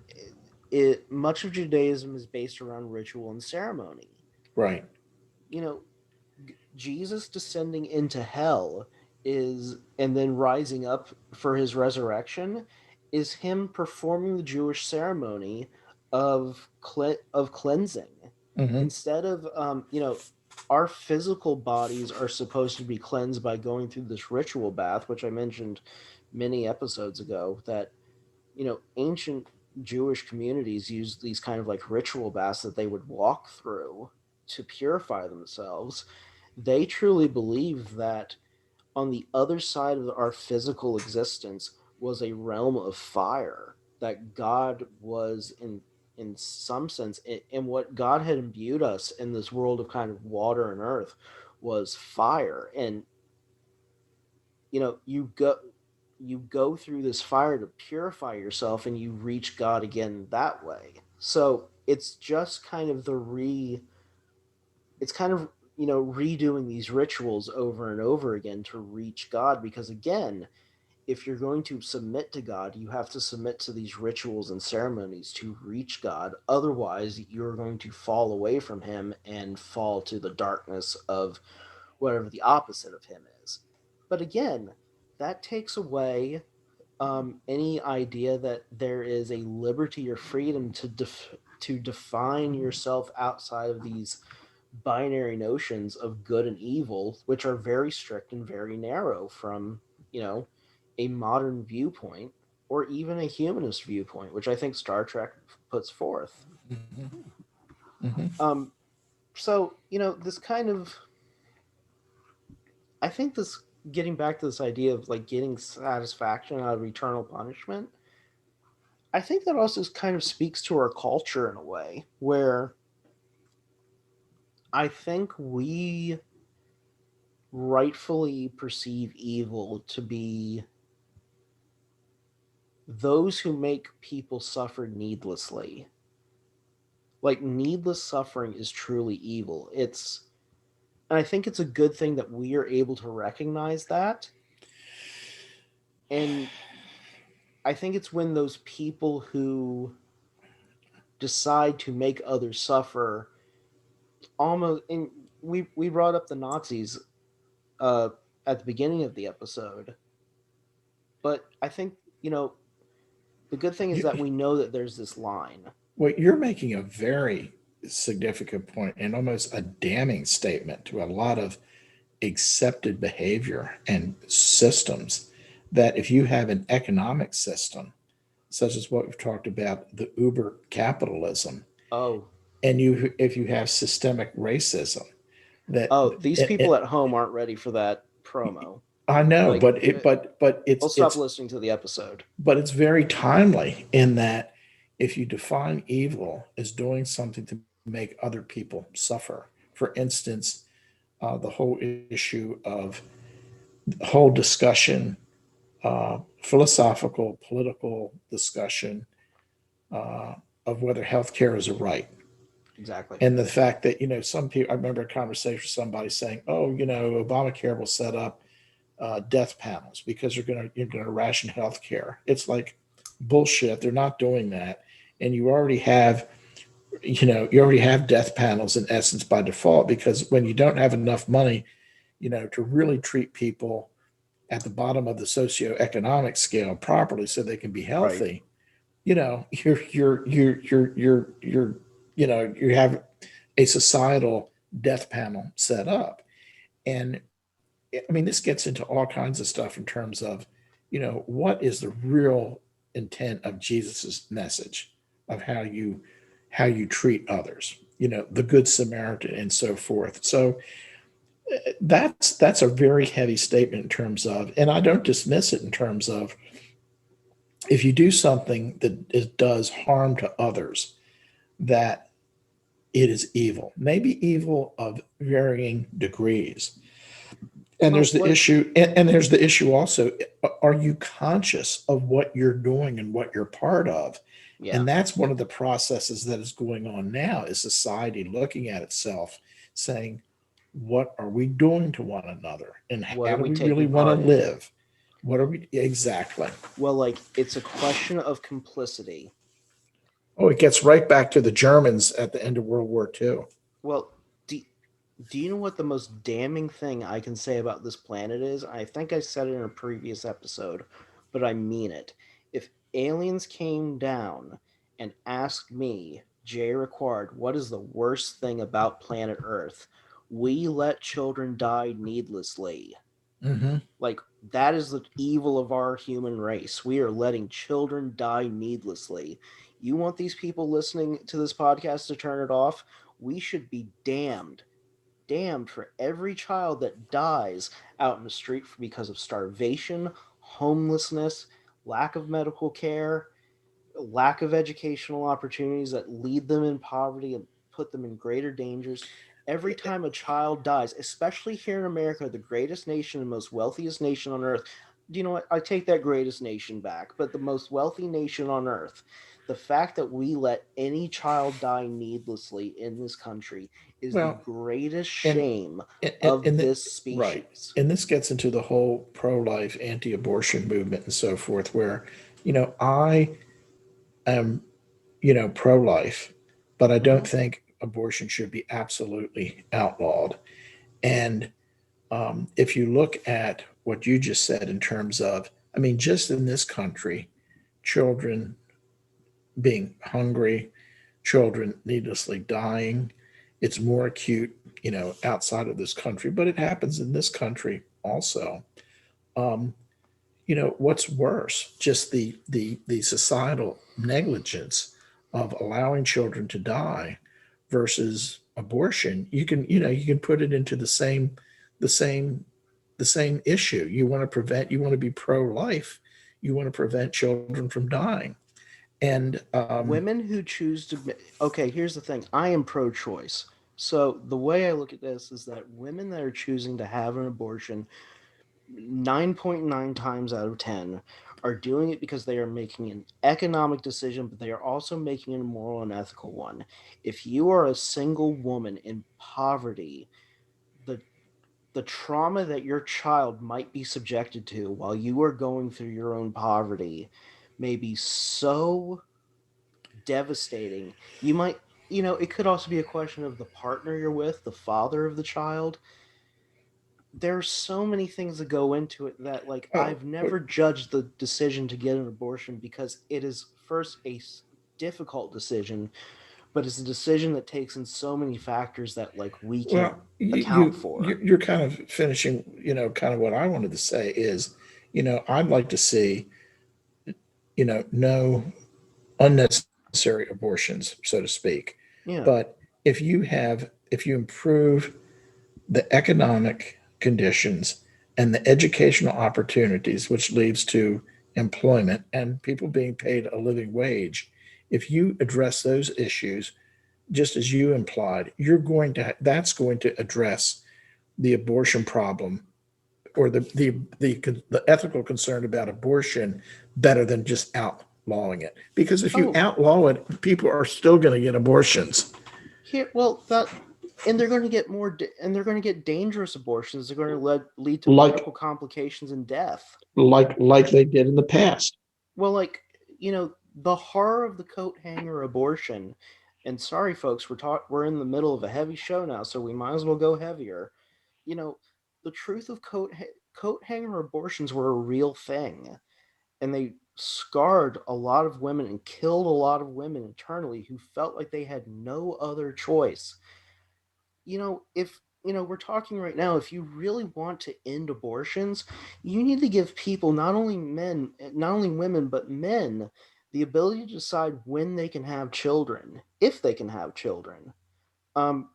Much of Judaism is based around ritual and ceremony. Right. You know, Jesus descending into hell and then rising up for his resurrection is him performing the Jewish ceremony of cleansing. Hmm. Instead of our physical bodies are supposed to be cleansed by going through this ritual bath, which I mentioned many episodes ago, that ancient Jewish communities used these kind of like ritual baths that they would walk through to purify themselves. They truly believed that on the other side of our physical existence was a realm of fire, that God was in some sense, and what God had imbued us in this world of kind of water and earth was fire. And you go through this fire to purify yourself and you reach God again that way. So it's just kind of it's kind of redoing these rituals over and over again to reach God, because again, if you're going to submit to God, you have to submit to these rituals and ceremonies to reach God. Otherwise, you're going to fall away from him and fall to the darkness of whatever the opposite of him is. But again, that takes away any idea that there is a liberty or freedom to define yourself outside of these binary notions of good and evil, which are very strict and very narrow from you know a modern viewpoint or even a humanist viewpoint, which I think Star Trek puts forth. Hmm. Hmm. Um, so this kind of, I think this, getting back to this idea of like getting satisfaction out of eternal punishment, I think that also kind of speaks to our culture in a way where I think we rightfully perceive evil to be those who make people suffer needlessly. Like, needless suffering is truly evil. And I think it's a good thing that we are able to recognize that. And I think it's when those people who decide to make others suffer almost, and we brought up the Nazis uh, at the beginning of the episode, but I think the good thing is You, that we know that there's this line. well, you're making a very significant point and almost a damning statement to a lot of accepted behavior and systems, that if you have an economic system such as what we've talked about, the uber capitalism, Oh, and if you have systemic racism, that oh, these people it, at home aren't ready for that promo. I know, Like, but they'll stop listening to the episode. it's very timely in that if you define evil as doing something to make other people suffer, for instance, the whole issue of the whole discussion, philosophical, political discussion uh, of whether healthcare is a right. Exactly. And the fact that, some people, I remember a conversation with somebody saying, oh, Obamacare will set up death panels because you're going to ration healthcare. It's like bullshit. They're not doing that. And you already have you already have death panels in essence by default, because when you don't have enough money, to really treat people at the bottom of the socioeconomic scale properly so they can be Right. healthy, you have a societal death panel set up. And I mean, this gets into all kinds of stuff in terms of, what is the real intent of Jesus's message of how you treat others, the Good Samaritan and so forth. So that's a very heavy statement in terms of, and I don't dismiss it in terms of, if you do something that does harm to others, that it is evil, maybe evil of varying degrees. And Well, there's the like, issue, and there's the issue also, are you conscious of what you're doing and what you're part of? yeah. And that's one of the processes that is going on now, is society looking at itself saying, what are we doing to one another? And What how are do we we really taking want to part in? live? What are we exactly? Well, like, it's a question of complicity. Oh, it gets right back to the Germans at the end of World War II. Well, do you know what the most damning thing I can say about this planet is? I think I said it in a previous episode, but I mean it. If aliens came down and asked me, Jay Ricard, what is the worst thing about planet Earth? We let children die needlessly. Mm-hmm. Like, that is the evil of our human race. We are letting children die needlessly. You want these people listening to this podcast to turn it off? We should be damned for every child that dies out in the street because of starvation, homelessness, lack of medical care, lack of educational opportunities that lead them in poverty and put them in greater dangers. Every time a child dies, especially here in America, the greatest nation and most wealthiest nation on earth, do you know what? I take that greatest nation back, but the most wealthy nation on earth, the fact that we let any child die needlessly in this country is the Well, greatest and shame and of the, this right, species. and this gets into the whole pro-life, anti-abortion movement and so forth, where I am pro-life, but I Mm-hmm. don't think abortion should be absolutely outlawed. And if you look at what you just said in terms of, I mean, just in this country, children being hungry, children needlessly dying, it's more acute, outside of this country, but it happens in this country also. Um, what's worse, just the societal negligence of allowing children to die versus abortion. You can put it into the same the same issue. You want to be pro-life, you want to prevent children from dying. And Women who choose to. Okay, here's the thing. I am pro choice. So the way I look at this is that women that are choosing to have an abortion, 9.9 times out of 10, are doing it because they are making an economic decision, but they are also making a moral and ethical one. If you are a single woman in poverty, the the trauma that your child might be subjected to while you are going through your own poverty may be so devastating. You might, it could also be a question of the partner you're with, the father of the child. There's so many things that go into it that, like, oh, I've never judged the decision to get an abortion because it is first a difficult decision, but it's a decision that takes in so many factors that, like, we can't well, account for. you're kind of finishing, kind of what I wanted to say is, I'd like to see, no unnecessary abortions, so to speak. Yeah. But if you improve the economic conditions and the educational opportunities, which leads to employment and people being paid a living wage, if you address those issues, just as you implied, that's going to address the abortion problem, or the ethical concern about abortion, better than just outlawing it. Because if you Oh, outlaw it, people are still going to get abortions, here, well, that, and they're going to get and they're going to get dangerous abortions. They're going to lead to like medical complications and death. like they did in the past. Well, like, the horror of the coat hanger abortion And sorry, folks, we're in the middle of a heavy show now, so we might as well go heavier. You know, the truth of coat hanger abortions were a real thing, and they scarred a lot of women and killed a lot of women internally who felt like they had no other choice. If we're talking right now, if you really want to end abortions, you need to give people, not only women, but men, the ability to decide when they can have children, if they can have children. Um,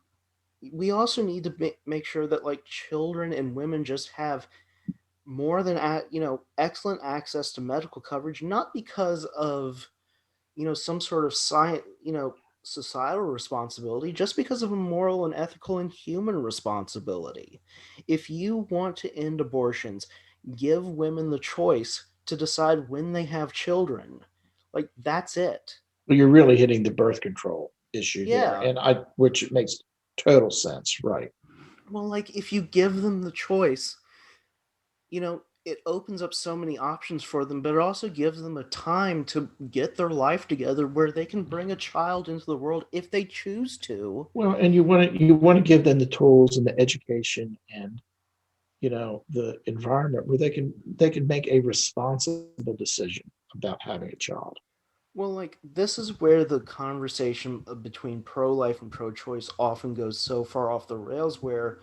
we also need to make sure that like children and women just have more than excellent access to medical coverage, not because of some sort of science, societal responsibility, just because of a moral and ethical and human responsibility. If you want to end abortions, give women the choice to decide when they have children. Like, that's it. Well, you're really hitting the birth control issue there, Yeah. and which makes total sense, right? Well, like, if you give them the choice, it opens up so many options for them, but it also gives them a time to get their life together where they can bring a child into the world if they choose to. Well, and you want to give them the tools and the education and the environment where they can make a responsible decision about having a child. Well, like, this is where the conversation between pro life and pro choice often goes so far off the rails, where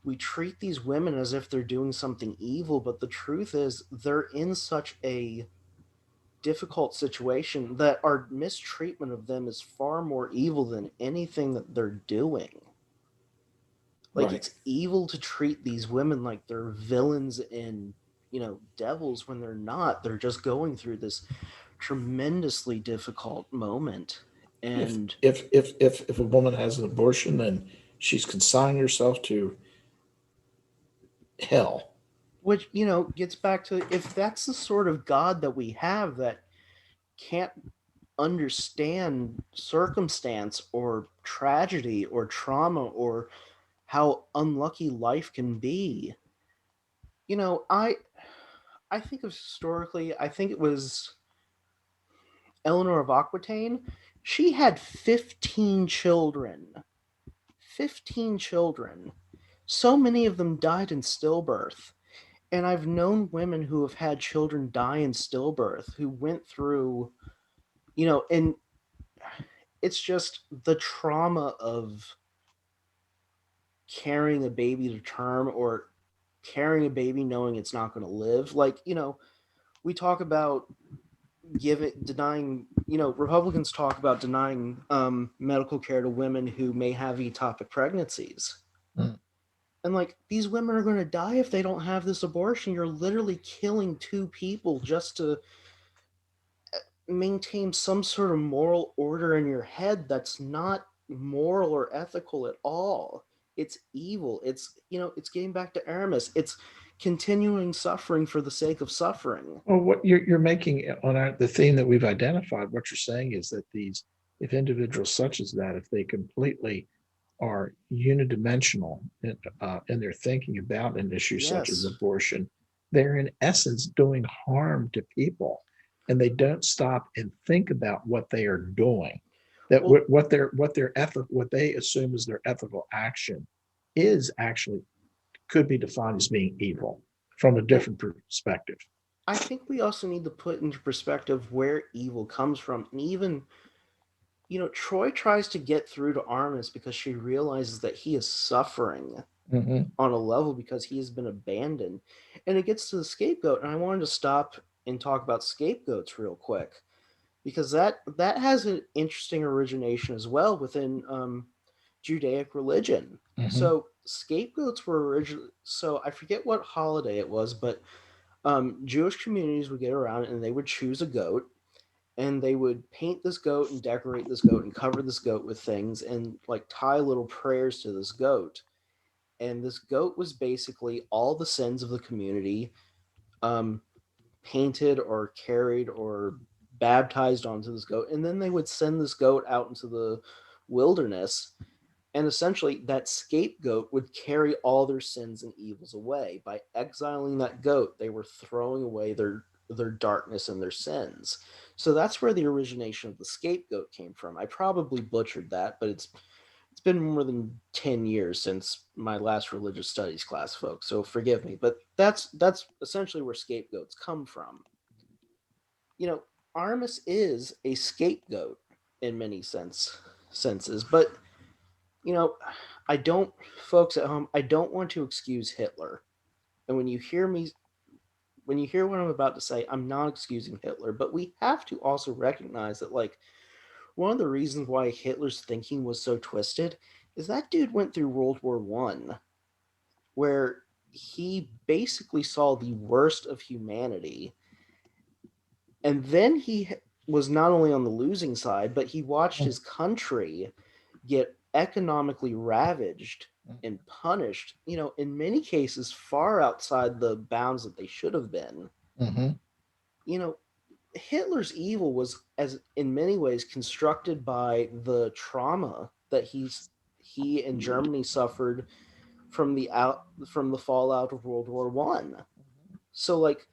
we treat these women as if they're doing something evil, but the truth is they're in such a difficult situation that our mistreatment of them is far more evil than anything that they're doing. Like, Right. it's evil to treat these women like they're villains and, devils, when they're not. They're just going through this tremendously difficult moment. If And if a woman has an abortion, then she's consigning herself to hell. which, gets back to, if that's the sort of God that we have that can't understand circumstance or tragedy or trauma or how unlucky life can be. You know, I think of historically, I think it was Eleanor of Aquitaine. She had 15 children. 15 children. So many of them died in stillbirth. And I've known women who have had children die in stillbirth who went through, and it's just the trauma of carrying a baby to term, or carrying a baby knowing it's not going to live. Like, we talk about denying, Republicans talk about denying medical care to women who may have ectopic pregnancies. Mm. And like, these women are going to die if they don't have this abortion. You're literally killing two people just to maintain some sort of moral order in your head that's not moral or ethical at all. It's evil. It's getting back to Aramus. It's continuing suffering for the sake of suffering. Well, what you're making on the theme that we've identified, what you're saying is that if individuals such as that, if they completely are unidimensional in their thinking about an issue such as Yes. abortion, they're in essence doing harm to people, and they don't stop and think about what they are doing. That Well, what they assume is their ethical action is actually could be defined as being evil from a well, different perspective. I think we also need to put into perspective where evil comes from. And even, Troy tries to get through to Armus because she realizes that he is suffering Mm-hmm. on a level because he has been abandoned. And it gets to the scapegoat. And I wanted to stop and talk about scapegoats real quick, because that has an interesting origination as well within Judaic religion. Mm-hmm. So scapegoats were originally, so I forget what holiday it was, but Jewish communities would get around and they would choose a goat, and they would paint this goat and decorate this goat and cover this goat with things and like tie little prayers to this goat. And this goat was basically all the sins of the community, um, painted or carried or baptized onto this goat. And then they would send this goat out into the wilderness. And essentially, that scapegoat would carry all their sins and evils away. By exiling that goat, they were throwing away their darkness and their sins. So that's where the origination of the scapegoat came from. I probably butchered that, but it's been more than 10 years since my last religious studies class, folks, so forgive me. But that's essentially where scapegoats come from. You know, Aramus is a scapegoat in many senses, but you know, I don't, folks at home, I don't want to excuse Hitler. And when you hear what I'm about to say, I'm not excusing Hitler, but we have to also recognize that, like, one of the reasons why Hitler's thinking was so twisted is that dude went through World War One, where he basically saw the worst of humanity, and then he was not only on the losing side, but he watched his country get economically ravaged and punished, in many cases far outside the bounds that they should have been. Mm-hmm. You know, Hitler's evil was, as in many ways, constructed by the trauma that he and Germany suffered from the fallout of World War One. So, like,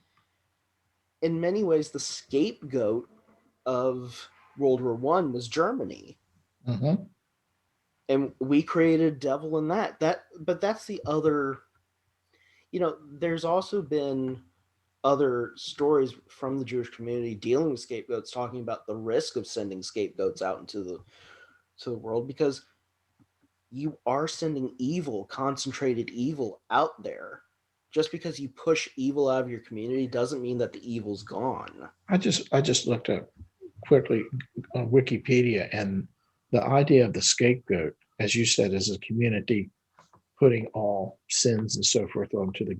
in many ways, the scapegoat of World War One was Germany, Mm-hmm. and we created a devil in that. But that's the other. There's also been other stories from the Jewish community dealing with scapegoats, talking about the risk of sending scapegoats out into the world, because you are sending evil, concentrated evil out there. Just because you push evil out of your community doesn't mean that the evil's gone. I just looked up quickly on Wikipedia, and the idea of the scapegoat, as you said, is a community putting all sins and so forth onto the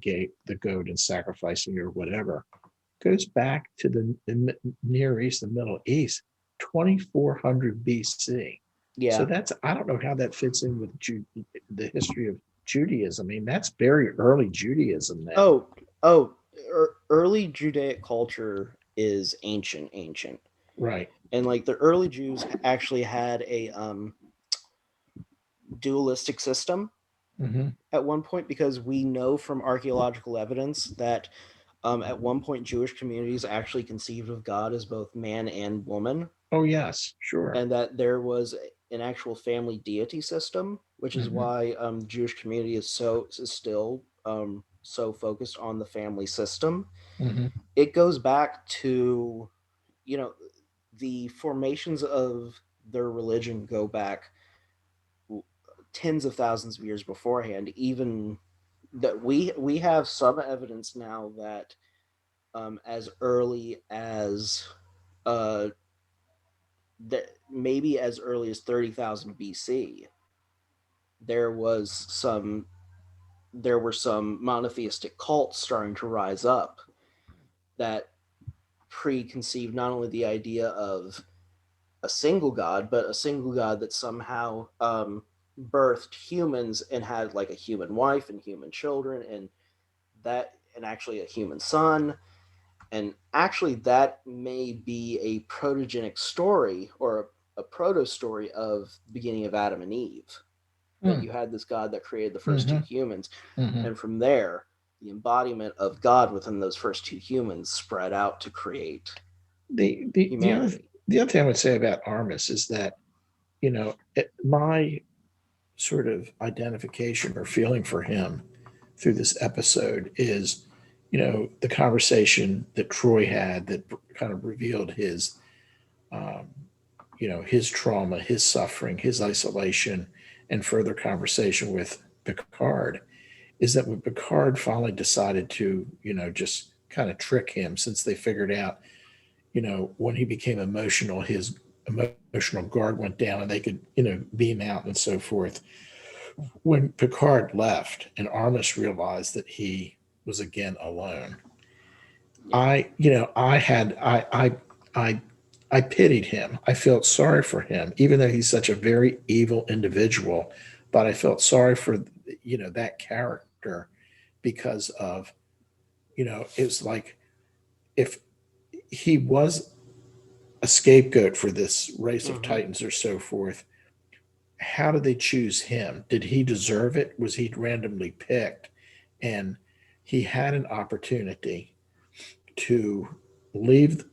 goat, and sacrificing or whatever, goes back to the Near East and Middle East, 2400 BC. So Yeah. I don't know how that fits in with the history of Judaism. I mean, that's very early Judaism now. Oh, early Judaic culture is ancient. Right. And like the early Jews actually had a dualistic system Mm-hmm. at one point, because we know from archaeological evidence that at one point Jewish communities actually conceived of God as both man and woman, Oh, yes, sure. and that there was an actual family deity system, which is Mm-hmm. why the Jewish community is still so focused on the family system. Mm-hmm. It goes back to, you know, the formations of their religion go back tens of thousands of years beforehand. Even that we have some evidence now that as early as uh, that maybe as early as 30,000 BC, there was some there were some monotheistic cults starting to rise up that preconceived not only the idea of a single god, but a single god that somehow birthed humans and had like a human wife and human children, and actually a human son. And actually, that may be a protogenic story, or a proto story of the beginning of Adam and Eve. That you had this God that created the first two Mm-hmm. humans, Mm-hmm. and from there, the embodiment of God within those first two humans spread out to create humanity. The other thing I would say about Armus is that, my sort of identification or feeling for him through this episode is, the conversation that Troy had that kind of revealed um, his trauma, his suffering, his isolation, and further conversation with Picard, is that when Picard finally decided to, just kind of trick him, since they figured out, when he became emotional, his emotional guard went down and they could, beam out and so forth. When Picard left and Armus realized that he was again alone, Yeah. I pitied him. I felt sorry for him, even though he's such a very evil individual. But I felt sorry for that character, because of, it's like, if he was a scapegoat for this race of Mm-hmm. Titans or so forth, how did they choose him? Did he deserve it? Was he randomly picked? And he had an opportunity to leave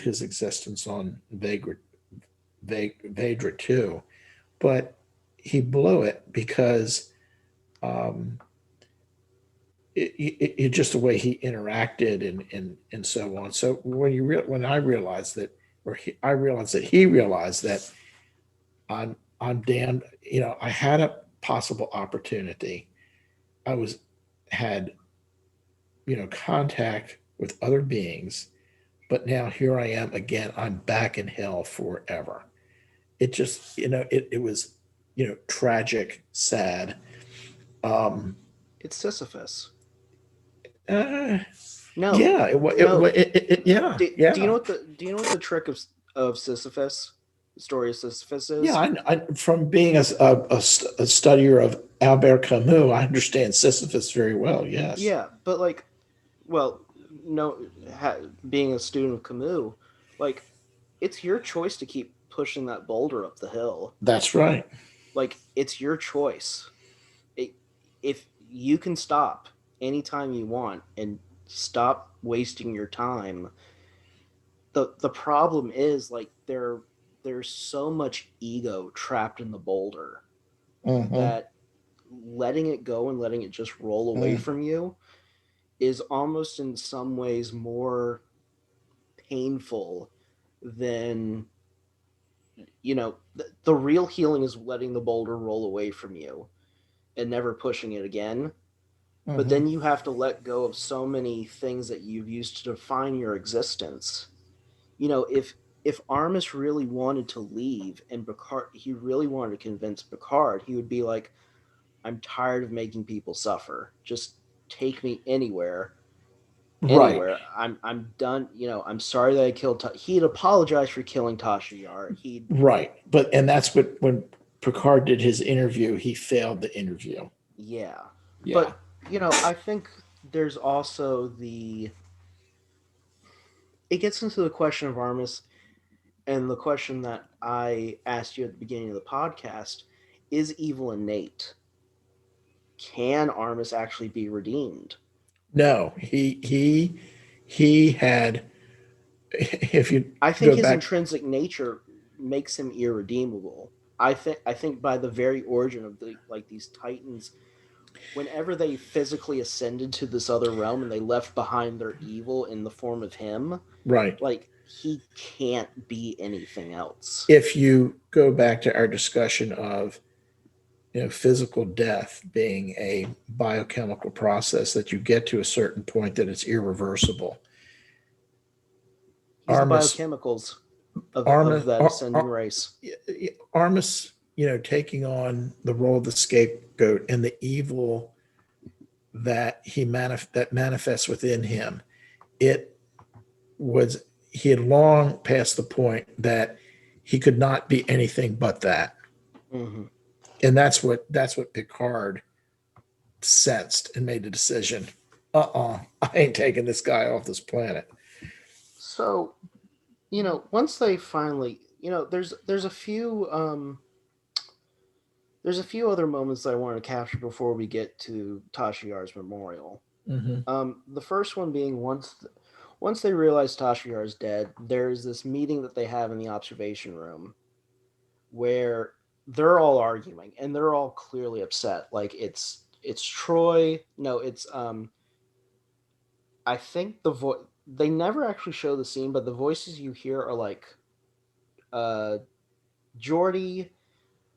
his existence on Vagra 2, but he blew it because um, it just the way he interacted and so on. So when I realized that, I realized that he realized that I'm damned. I had a possible opportunity. I had contact with other beings, but now here I am again. I'm back in hell forever. It just it was tragic, sad. Um, It's Sisyphus. uh, No, yeah, no. yeah, Do you know yeah. what the trick of Sisyphus, the story of Sisyphus Yeah, is? from being a studier of Albert Camus, I understand Sisyphus very well. Yes, Yeah, but like, well, no, being a student of Camus, like, it's your choice to keep pushing that boulder up the hill. that's right. Like, it's your choice. It, if you can stop anytime you want and stop wasting your time, the problem is like there's so much ego trapped in the boulder Hmm. that letting it go and letting it just roll away from you is almost in some ways more painful than the real healing is letting the boulder roll away from you and never pushing it again. But Hmm. then you have to let go of so many things that you've used to define your existence. If Armus really wanted to leave and Picard, he really wanted to convince Picard, he would be like, I'm tired of making people suffer. Just take me anywhere, Right, anywhere. I'm done. I'm sorry that I killed. He'd apologize for killing Tasha Yar. He'd right. And that's what when Picard did his interview, he failed the interview. Yeah, Yeah. but I think there's also it gets into the question of Armus and the question that I asked you at the beginning of the podcast: is evil innate? Can Armus actually be redeemed? No, he had. If you I think go his back, intrinsic nature makes him irredeemable. I think by the very origin of these titans, whenever they physically ascended to this other realm and they left behind their evil in the form of him, right. like he can't be anything else. If you go back to our discussion of physical death being a biochemical process that you get to a certain point that it's irreversible. He's the Armus, biochemicals of Armus, that ascending race. Armus, taking on the role of the scapegoat and the evil that manifests within him. It was he had long passed the point that he could not be anything but that, Hmm. and that's what Picard sensed and made the decision. I ain't taking this guy off this planet. So once they finally, there's a few other moments that I want to capture before we get to Tasha Yar's memorial. Mm-hmm. The first one being once they realize Tasha Yar is dead, there's this meeting that they have in the observation room where they're all arguing and they're all clearly upset. Like it's Troy. No, it's I think they never actually show the scene, but the voices you hear are like uh Geordi,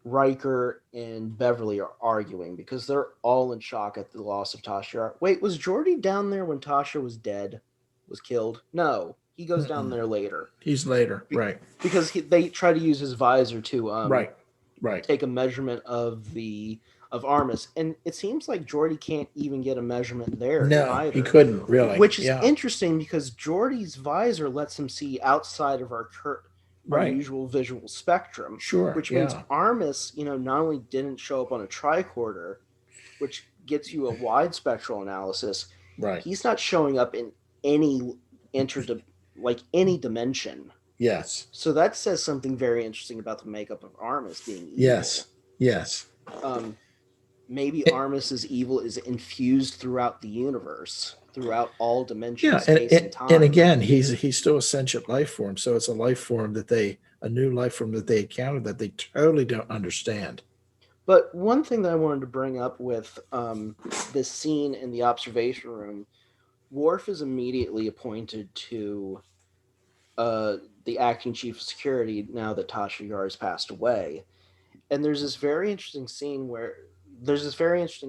Riker, and Beverly are arguing because they're all in shock at the loss of Tasha. Wait, was Geordi down there when Tasha was dead? Was killed? No, he goes down Mm-mm. there later He's later, right, because they try to use his visor to right, right. take a measurement of Armus, and it seems like Geordi can't even get a measurement there No, he either, couldn't really. which is Yeah, interesting because Geordi's visor lets him see outside of our right. usual visual spectrum, Sure. which means Yeah, Armus, not only didn't show up on a tricorder, which gets you a wide spectral analysis, right. he's not showing up in any inter like any dimension. Yes, So that says something very interesting about the makeup of Armus being yes, evil. yes. Um, maybe It, Armus's evil is infused throughout the universe throughout all Yeah, dimensions, space, and and time. again, he's still a sentient life form, so it's a life form a new life form that they encountered that they totally don't understand. But one thing that I wanted to bring up with this scene in the observation room, Worf is immediately appointed to uh, the acting chief of security now that Tasha Yar has passed away. And there's this very interesting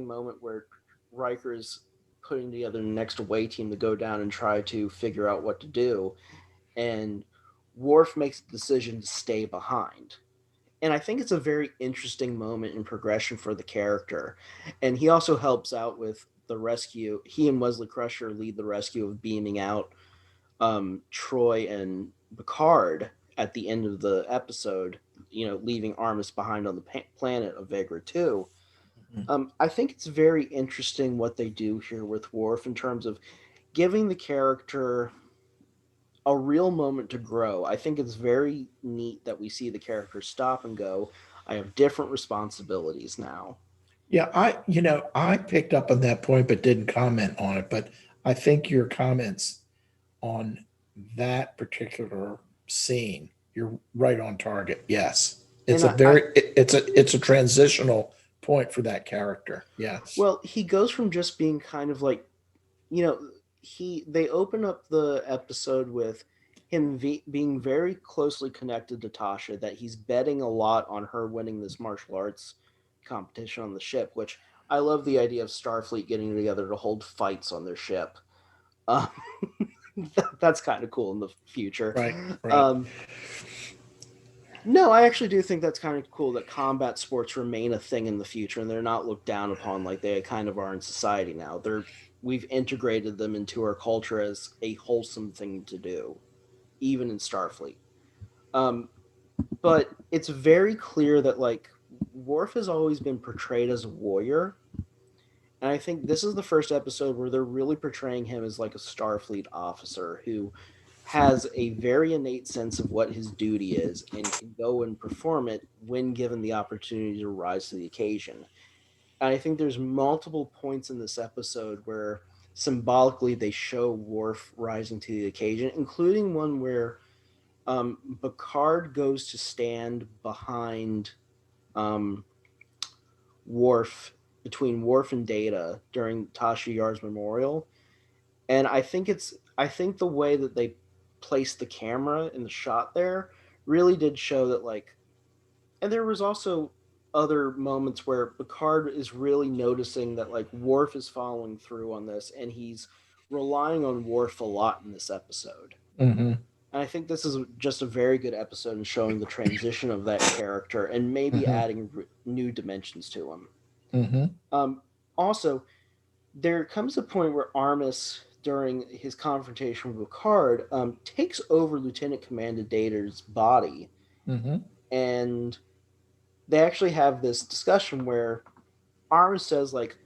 moment where Riker is putting together the next away team to go down and try to figure out what to do. And Worf makes the decision to stay behind. And I think it's a very interesting moment in progression for the character. And he also helps out with the rescue. He and Wesley Crusher lead the rescue of beaming out Troy and Picard at the end of the episode, leaving Aramus behind on the planet of Vegra 2. Mhm. I think it's very interesting what they do here with Worf in terms of giving the character a real moment to grow. I think it's very neat that we see the character stop and go, I have different responsibilities now. Yeah, I picked up on that point but didn't comment on it. But I think your comments on that particular scene, you're right on target. Yes. And It's it's a transitional point for that character. Yes. well, he goes from just being kind of like, you know, they open up the episode with him being very closely connected to Tasha, that he's betting a lot on her winning this martial arts competition on the ship, which I love the idea of Starfleet getting together to hold fights on their ship. Um, that's kind of cool in the future. Right, right. Um, no, I actually do think that's kind of cool that combat sports remain a thing in the future and they're not looked down upon like they kind of are in society now. We've integrated them into our culture as a wholesome thing to do, even in Starfleet. Um, but it's very clear that like Worf has always been portrayed as a warrior, and I think this is the first episode where they're really portraying him as like a Starfleet officer who has a very innate sense of what his duty is and can go and perform it when given the opportunity to rise to the occasion. And I think there's multiple points in this episode where symbolically they show Worf rising to the occasion, including one where Picard goes to stand behind um, Worf, between Worf and Data during Tasha Yar's memorial. And I think the way that they placed the camera in the shot there really did show that like, and there was also other moments where Picard is really noticing that like Worf is following through on this and he's relying on Worf a lot in this episode. Mm-hmm. And I think this is just a very good episode in showing the transition of that character and maybe Mm-hmm. adding new dimensions to him. Mm-hmm. Um, Also, there comes a point where Armus, during his confrontation with Picard, takes over Lieutenant Commander Data's body, Mm-hmm. and they actually have this discussion where Armus says, like,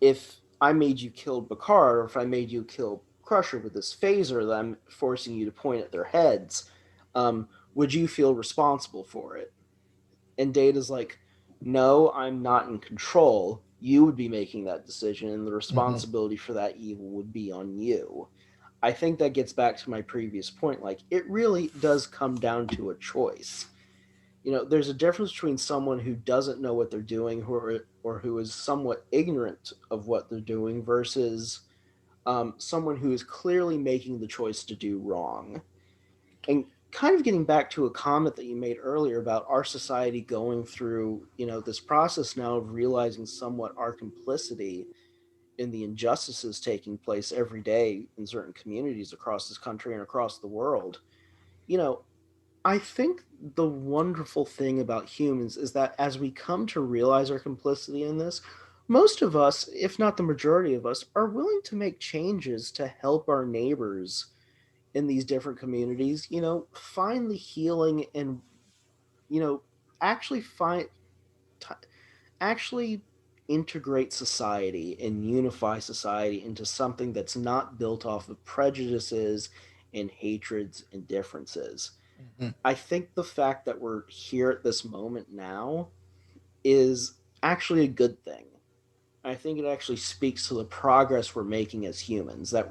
if I made you kill Picard, or if I made you kill Crusher with this phaser that I'm forcing you to point at their heads, would you feel responsible for it? And Data's like, no, I'm not in control. You would be making that decision, and the Mm-hmm. responsibility for that evil would be on you. I think that gets back to my previous point. Like, it really does come down to a choice. There's a difference between someone who doesn't know what they're doing or who is somewhat ignorant of what they're doing versus someone who is clearly making the choice to do wrong. And kind of getting back to a comment that you made earlier about our society going through, this process now of realizing somewhat our complicity in the injustices taking place every day in certain communities across this country and across the world. You know, I think the wonderful thing about humans is that as we come to realize our complicity in this, most of us, if not the majority of us, are willing to make changes to help our neighbors in these different communities, find the healing and, you know, actually find, t- actually integrate society and unify society into something that's not built off of prejudices and hatreds and differences. Mm-hmm. I think the fact that we're here at this moment now is actually a good thing. I think it actually speaks to the progress we're making as humans, that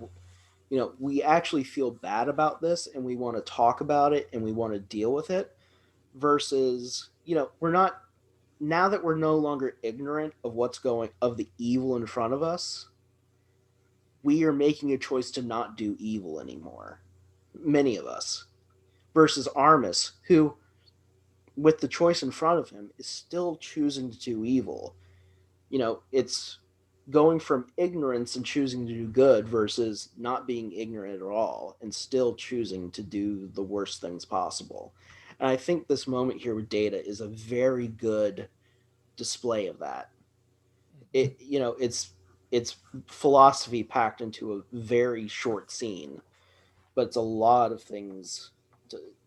we actually feel bad about this and we want to talk about it and we want to deal with it, versus we're not, now that we're no longer ignorant of of the evil in front of us, we are making a choice to not do evil anymore, many of us, versus Armus, who, with the choice in front of him, is still choosing to do evil. It's going from ignorance and choosing to do good versus not being ignorant at all and still choosing to do the worst things possible. And I think this moment here with Data is a very good display of that. It's philosophy packed into a very short scene, but it's a lot of things.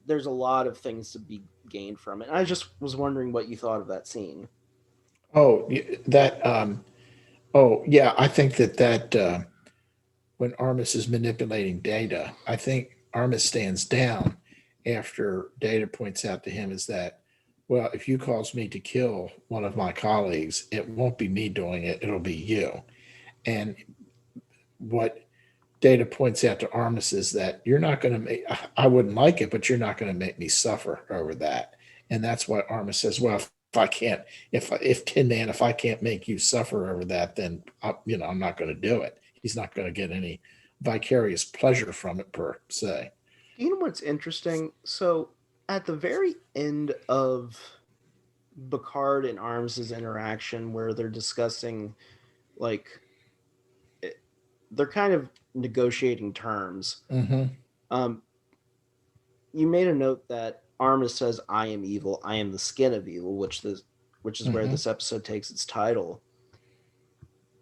There's a lot of things to be gained from it. And I just was wondering what you thought of that scene. Oh, that. Oh, yeah. I think that when Armus is manipulating Data, I think Armus stands down after Data points out to him is that, well, if you cause me to kill one of my colleagues, it won't be me doing it; it'll be you. And what Data points out to Armus is that you're not going to make. I wouldn't like it, but you're not going to make me suffer over that. And that's why Armus says, "Well, if I can't, if Tin Man, if I can't make you suffer over that, then I'm not going to do it." He's not going to get any vicarious pleasure from it per se. You know what's interesting? So at the very end of Picard and Arms's interaction, where they're discussing, like, they're kind of negotiating terms. Mm-hmm. Um, you made a note that Armus says, "I am evil. I am the skin of evil," which is where Mm-hmm. this episode takes its title.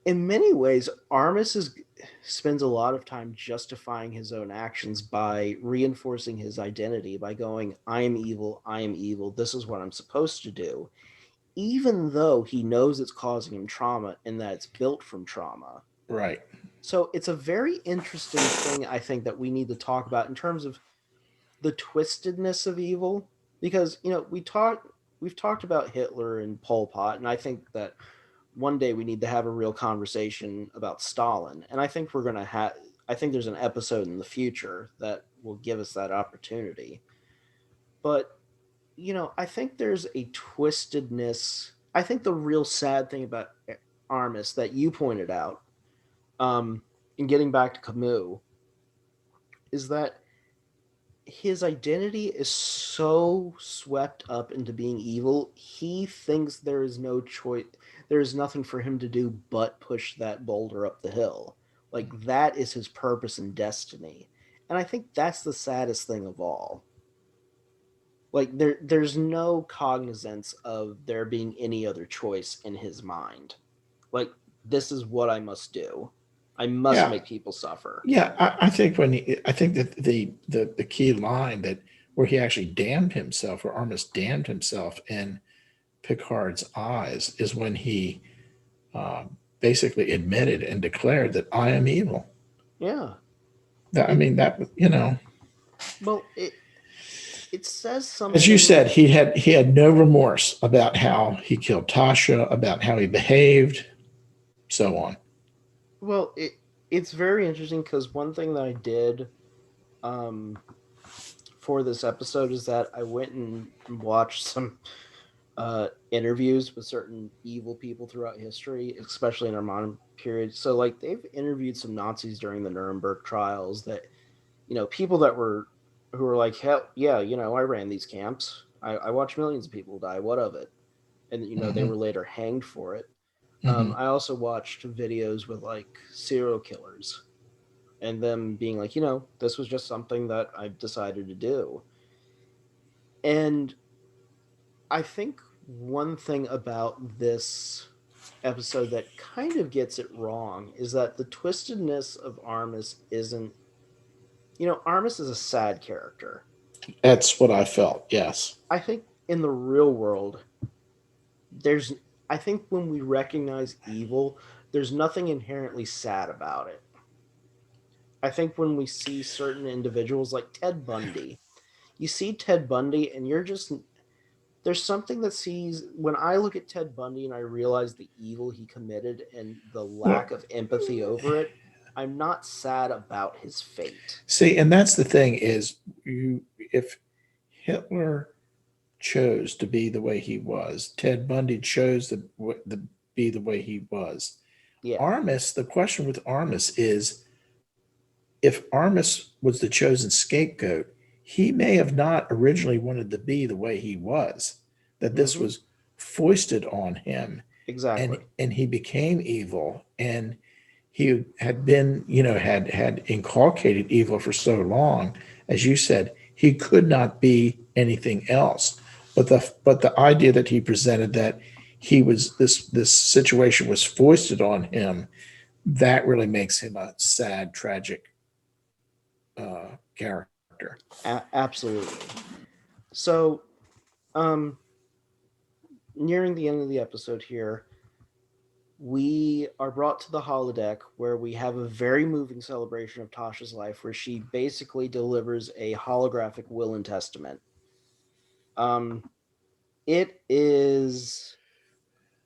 In many ways, spends a lot of time justifying his own actions by reinforcing his identity by going, "I am evil. I am evil. This is what I'm supposed to do," even though he knows it's causing him trauma and that it's built from trauma. Right. So it's a very interesting thing, I think, that we need to talk about in terms of the twistedness of evil, because we've talked about Hitler and Pol Pot, and I think that one day we need to have a real conversation about Stalin, and I think we're going to have I think there's an episode in the future that will give us that opportunity. But I think there's a twistedness. I think the real sad thing about Armis that you pointed out, in getting back to Camus, is that his identity is so swept up into being evil, he thinks there is no choice, there is nothing for him to do but push that boulder up the hill. Like, that is his purpose and destiny. And I think that's the saddest thing of all. Like, there's no cognizance of there being any other choice in his mind. Like, this is what I must do. I must Yeah. make people suffer. Yeah. I think that the key line that where he actually damned himself, or Armus damned himself in Picard's eyes, is when he basically admitted and declared that I am evil. Yeah. That, I It mean, well, it says as you something. said, he had no remorse about how he killed Tasha, about how he behaved, so on. Well, it's very interesting because one thing that I did, um, for this episode is that I went and watched some interviews with certain evil people throughout history, especially in our modern period. So, like, they've interviewed some Nazis during the Nuremberg trials, that people that were who were like, "Hell yeah, I ran these camps. I watched millions of people die. What of it?" And they Mm-hmm. were later hanged for it. Mm-hmm. I also watched videos with, like, serial killers and them being like, this was just something that I decided to do. And I think one thing about this episode that kind of gets it wrong is that the twistedness of Armus isn't, Armus is a sad character. That's what I felt. Yes. I think in the real world, there's, I think when we recognize evil, there's nothing inherently sad about it. I think when we see certain individuals like Ted Bundy, you see Ted Bundy and you're just there's something that sees when I look at Ted Bundy and I realize the evil he committed and the Well, lack of empathy over it. I'm not sad about his fate. see, and that's the thing is you if Hitler chose to be the way he was, Ted Bundy chose the be the way he was. Yeah. Aramus, the question with Aramus is if Aramus was the chosen scapegoat, he may have not originally wanted to be the way he was, that this Hmm. was foisted on him and Exactly. he became evil and he had been, had inculcated evil for so long, as you said, he could not be anything else. But the idea that he presented that he was this situation was foisted on him, that really makes him a sad, tragic character. Absolutely. So, um, nearing the end of the episode here, we are brought to the holodeck where we have a very moving celebration of Tasha's life, where she basically delivers a holographic will and testament. Um, it is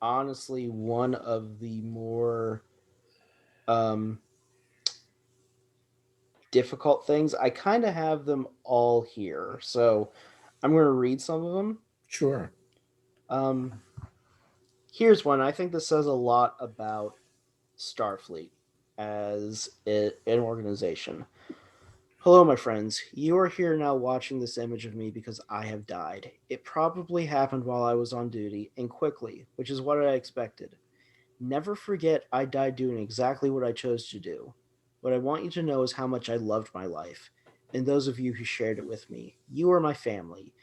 honestly one of the more um, difficult things. I kind of have them all here, so I'm going to read some of them. Sure. Um, Here's one. I think this says a lot about Starfleet as an organization. Hello, my friends. You are here now watching this image of me because I have died. It probably happened while I was on duty and quickly, which is what I expected. Never forget I died doing exactly what I chose to do. What I want you to know is how much I loved my life, and those of you who shared it with me. You are my family.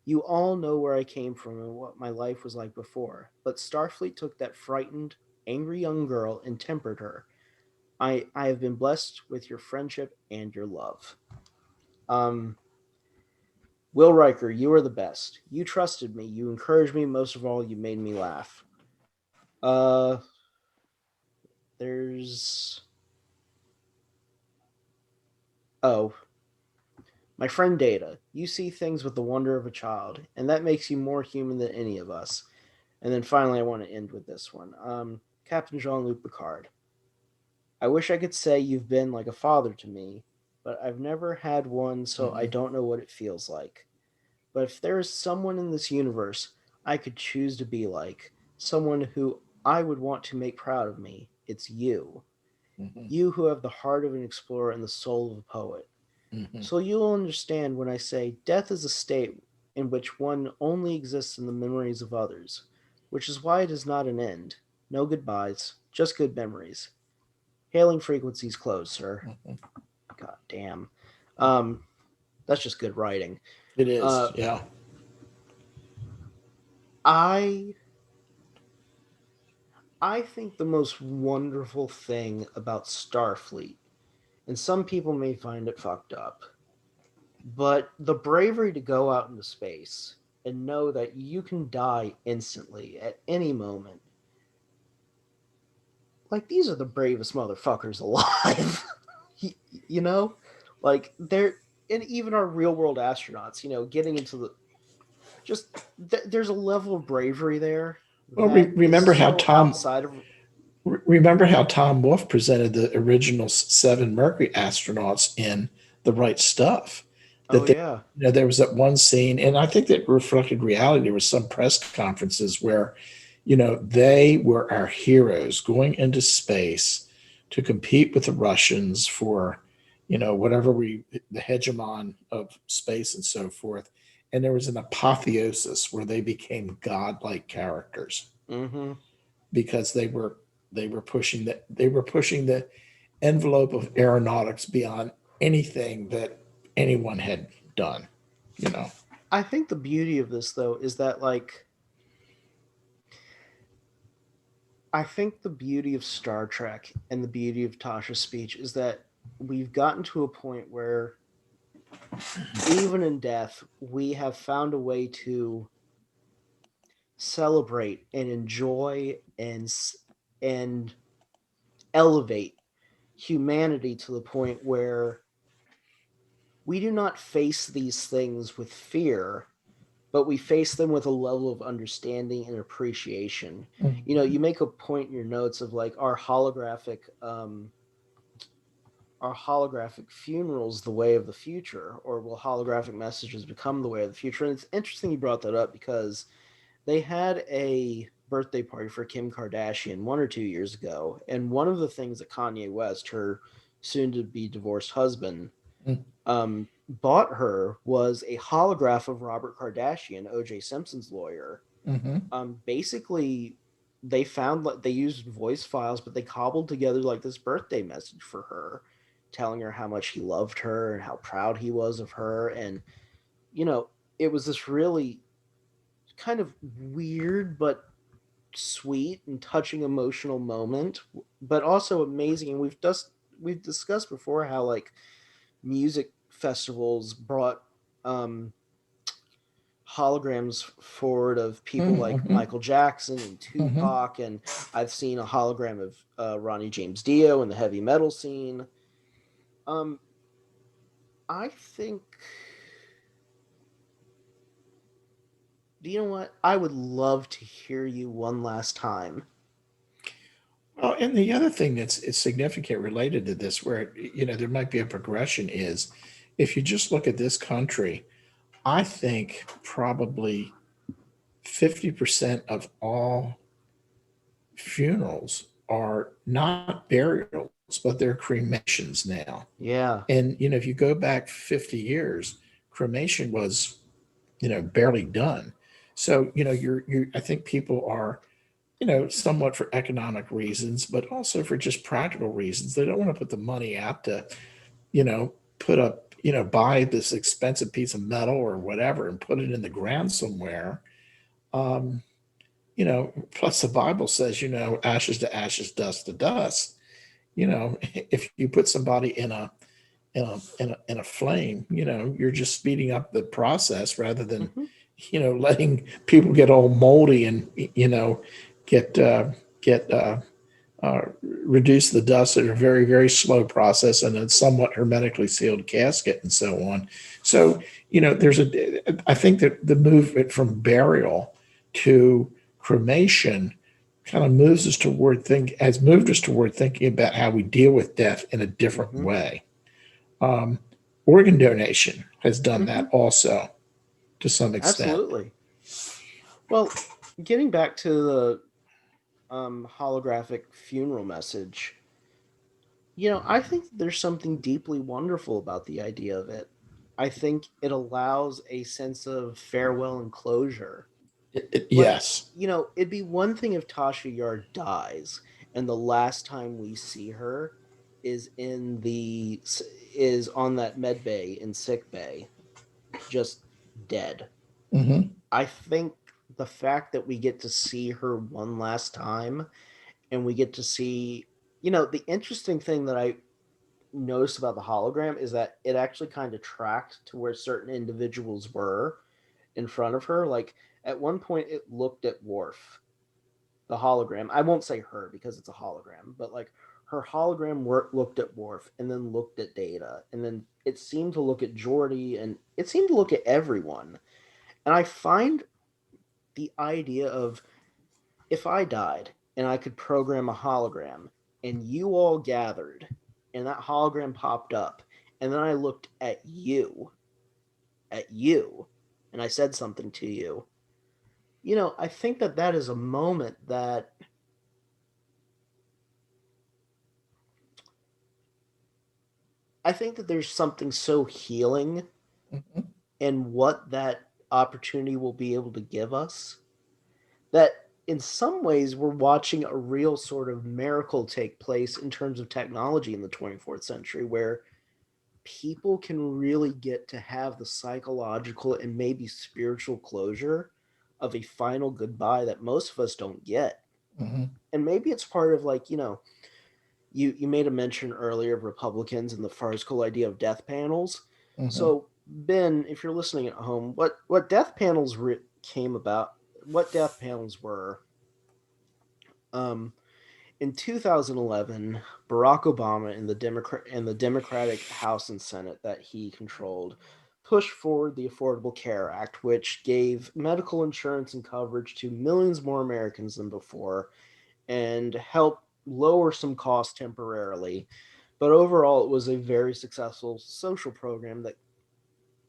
You all know where I came from and what my life was like before, but Starfleet took that frightened, angry young girl and tempered her. I have been blessed with your friendship and your love. Um, Will Riker, you are the best. You trusted me. You encouraged me. Most of all, you made me laugh. Uh, there's oh, my friend Data. You see things with the wonder of a child, and that makes you more human than any of us. And then finally, I want to end with this one. Captain Jean-Luc Picard. I wish I could say you've been like a father to me, but I've never had one, so I Mhm. don't know what it feels like. But if there is someone in this universe I could choose to be like, someone who I would want to make proud of me, it's you. Mhm. You who have the heart of an explorer and the soul of a poet. Mhm. So you'll understand when I say death is a state in which one only exists in the memories of others, which is why it is not an end. No goodbyes, just good memories. Hailing frequencies closed, sir. Mhm. God damn. Um, that's just good writing. It is, Uh, yeah. I I think the most wonderful thing about Starfleet, and some people may find it fucked up, but the bravery to go out into space and know that you can die instantly at any moment. Like, these are the bravest motherfuckers alive. Y- you know? Like, they're, and even our real world astronauts, getting into the, just, there's a level of bravery there Well, that is so outside of, remember how Tom Wolfe presented the original seven Mercury astronauts in The Right Stuff. oh That they, yeah, there was that one scene, and I think that reflected reality. There was some press conferences where, they were our heroes going into space to compete with the Russians for, whatever the hegemon of space and so forth. And there was an apotheosis where they became godlike characters mm-hmm. because they were pushing the envelope of aeronautics beyond anything that anyone had done. You know. I think the beauty of this though is that I think the beauty of Star Trek and the beauty of Tasha's speech is that we've gotten to a point where even in death we have found a way to celebrate and enjoy and elevate humanity to the point where we do not face these things with fear, but we face them with a level of understanding and appreciation. Mhm. You make a point in your notes of like our holographic funerals the way of the future, or will holographic messages become the way of the future? And it's interesting you brought that up because they had a birthday party for Kim Kardashian 1 or 2 years ago, and one of the things that Kanye West, her soon to be divorced husband, bought her was a holograph of Robert Kardashian, OJ Simpson's lawyer. Mhm. Basically, they found like they used voice files, but they cobbled together like this birthday message for her, telling her how much he loved her and how proud he was of her. And you know, it was this really kind of weird but sweet and touching emotional moment, but also amazing. And we've discussed before how like music festivals brought um holograms forward of people like Mhm. Michael Jackson and Mhm. Tupac, and I've seen a hologram of Ronnie James Dio in the heavy metal scene. Um, I think, you know what? I would love to hear you one last time. Well, and the other thing that's is significant related to this, where there might be a progression, is if you just look at this country, I think probably 50% of all funerals are not burials, but they're cremations now. Yeah. And if you go back 50 years, cremation was barely done. So you're I think people are somewhat for economic reasons, but also for just practical reasons. They don't want to put the money out to, put up, buy this expensive piece of metal or whatever and put it in the ground somewhere. Um, Plus the Bible says, ashes to ashes, dust to dust. If you put somebody in a flame, you're just speeding up the process rather than, Hmm. letting people get all moldy and get get reduce the dust at a very very slow process and a somewhat hermetically sealed casket and so on. So there's I think that the movement from burial to cremation kind of has moved us toward thinking about how we deal with death in a different Hmm. way. um, Organ donation has done Hmm. that also to some extent. Absolutely. Well, getting back to the holographic funeral message, I think there's something deeply wonderful about the idea of it. I think it allows a sense of farewell and closure. Like, Yes. it'd be one thing if Tasha Yar dies and the last time we see her is in the is on that med bay in sick bay, just dead. Hmm. I think the fact that we get to see her one last time and we get to see, the interesting thing that I noticed about the hologram is that it actually kind of tracked to where certain individuals were in front of her. Like at one point, it looked at Worf, the hologram. I won't say her because it's a hologram, but like her hologram looked at Worf and then looked at Data, and then it seemed to look at Geordi, and it seemed to look at everyone. And I find the idea of if I died and I could program a hologram and you all gathered and that hologram popped up and then I looked at you and I said something to you, I think that that is a moment that I think that there's something so healing Hmm. in what that opportunity will be able to give us that in some ways we're watching a real sort of miracle take place in terms of technology in the 24th century where people can really get to have the psychological and maybe spiritual closure of a final goodbye that most of us don't get. Hmm. And maybe it's part of like, you made a mention earlier of Republicans and the farcical idea of death panels. Hmm. So Ben, if you're listening at home, what death panels came about, what death panels were, um, in 2011, Barack Obama and the Democratic House and Senate that he controlled pushed forward the Affordable Care Act, which gave medical insurance and coverage to millions more Americans than before and helped lower some costs temporarily. But overall, it was a very successful social program that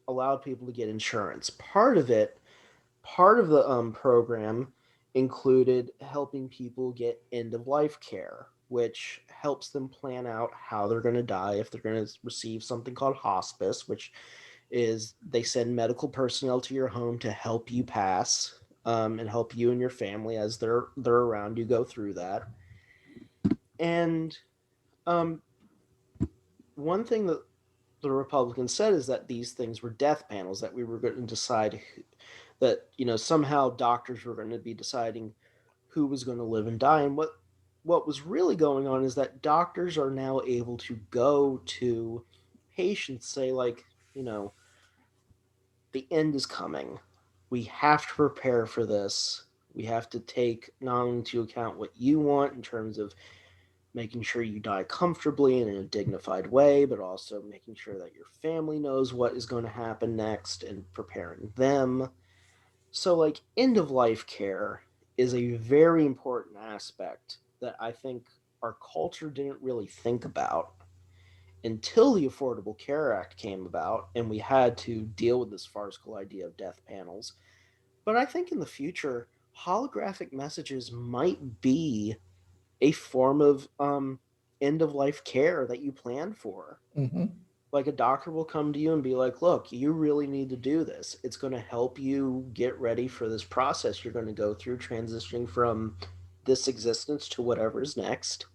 allowed people to get insurance. Part of the program included helping people get end of life care, which helps them plan out how they're going to die if they're going to receive something called hospice, which is they send medical personnel to your home to help you pass, and help you and your family as they're around you go through that. And um, one thing that the Republicans said is that these things were death panels, that we were going to decide that somehow doctors were going to be deciding who was going to live and die. And what was really going on is that doctors are now able to go to patients, say, like, the end is coming. We have to prepare for this. We have to take not only into account what you want in terms of making sure you die comfortably and in a dignified way, but also making sure that your family knows what is going to happen next and preparing them. So, like, end of life care is a very important aspect that I think our culture didn't really think about until the Affordable Care Act came about and we had to deal with this farcical idea of death panels. But I think in the future, holographic messages might be a form of end of life care that you plan for. Mm-hmm. Like, a doctor will come to you and be like, look, you really need to do this. It's going to help you get ready for this process you're going to go through, transitioning from this existence to whatever's next.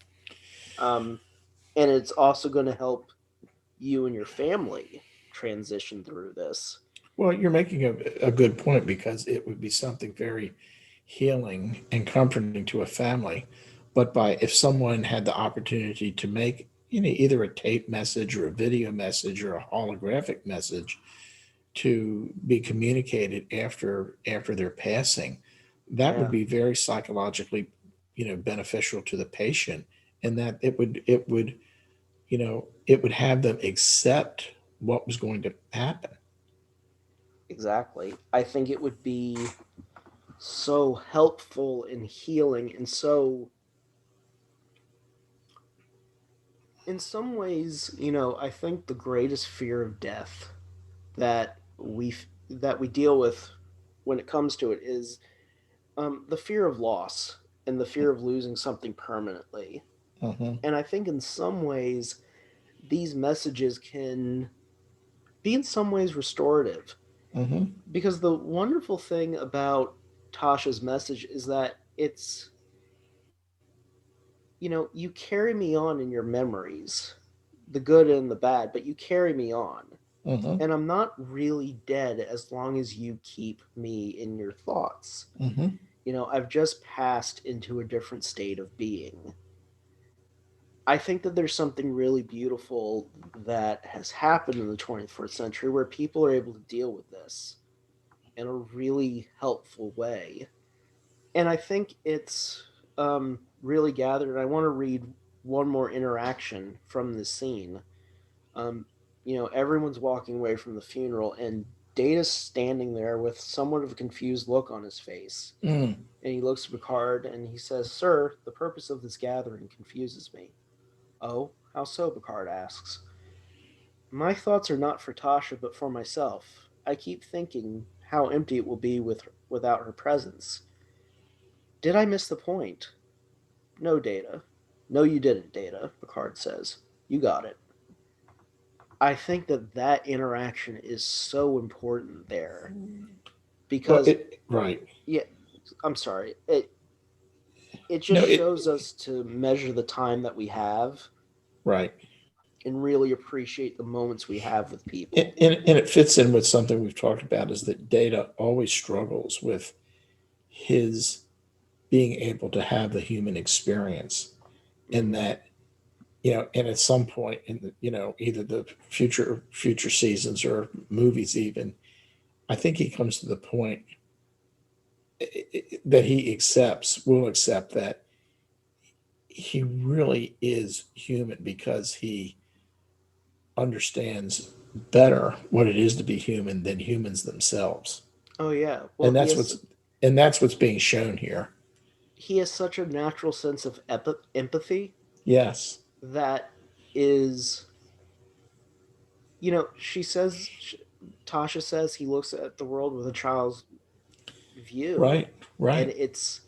And it's also going to help you and your family transition through this. Well, you're making a good point because it would be something very healing and comforting to a family. But by if someone had the opportunity to make either a tape message or a video message or a holographic message to be communicated after their passing, that would Yeah, be very psychologically beneficial to the patient, and that it would have them accept what was going to happen. exactly. I think it would be so helpful and healing, and so in some ways, I think the greatest fear of death that we deal with when it comes to it is the fear of loss and the fear of losing something permanently. Uh-huh. And I think in some ways these messages can be in some ways restorative, Uh-huh. because the wonderful thing about Tasha's message is that it's, you carry me on in your memories, the good and the bad, but you carry me on. Uh-huh. And I'm not really dead as long as you keep me in your thoughts. Uh-huh. I've just passed into a different state of being. I think that there's something really beautiful that has happened in the 21st century where people are able to deal with this in a really helpful way. And I think it's really gathered. I want to read one more interaction from this scene. Um, everyone's walking away from the funeral, and Data's standing there with somewhat of a confused look on his face. Mm. And he looks at Picard and he says, "Sir, the purpose of this gathering confuses me." "Oh, how so?" Picard asks. "My thoughts are not for Tasha, but for myself. I keep thinking how empty it will be without her presence." "Did I miss the point?" "No, Data. No, you didn't, Data," Picard says. "You got it." I think that interaction is so important there Well, because, it right. yeah, I'm sorry. It No, just it shows us to measure the time that we have right. and really appreciate the moments we have with And, people. and, and it fits in with something we've talked about is that Data always struggles with his being able to have the human experience, and Hmm. that and at some point in the either the future seasons or movies even, I think he comes to the point that he will accept that he really is human because he understands better what it is to be human than humans themselves. Oh yeah. Well, And that's what's being shown here. he has such a natural sense of empathy Yes. that is, she says, Tasha says he looks at the world with a child's view, Right. and Right. it's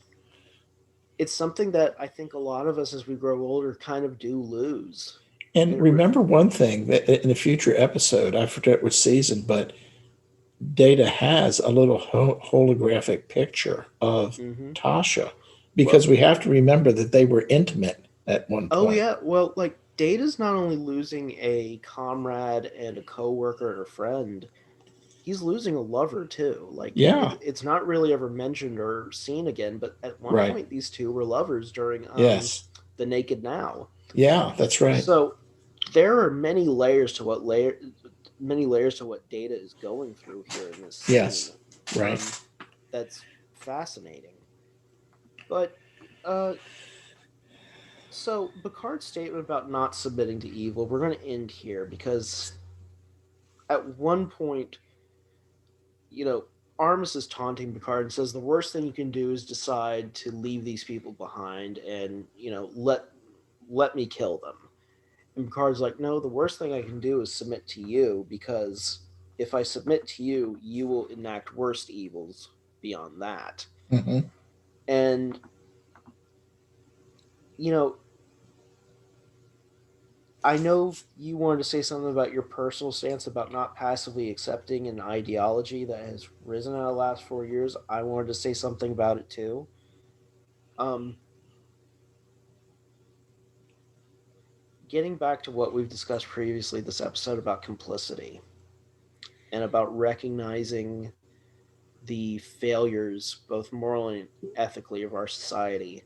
something that I think a lot of us as we grow older kind of do lose. And And remember one thing that in a future episode, I forget which season, but Data has a little holographic picture of mm-hmm. Tasha Well, because we have to remember that they were intimate at one oh point. yeah, well, like Data's not only losing a comrade and a coworker and a friend, he's losing a lover too. Like Yeah. it's not really ever mentioned or seen again, but at one Right. point these two were lovers during Yes. the Naked Now. Yeah, that's right. So there are many layers to what Data is going through here in this scene. Yes. Right. That's fascinating. But uh so Picard's statement about not submitting to evil, we're going to end here because at one point, you know, Aramus is taunting Picard and says the worst thing you can do is decide to leave these people behind and, let me kill them. And Picard's like, no, the worst thing I can do is submit to you because if I submit to you, you will enact worst evils beyond that. Mm-hmm. And, you know, I know you wanted to say something about your personal stance about not passively accepting an ideology that has risen in the last 4 years. I wanted to say something about it too. Um, Getting back to what we've discussed previously this episode about complicity and about recognizing the failures, both morally and ethically, of our society.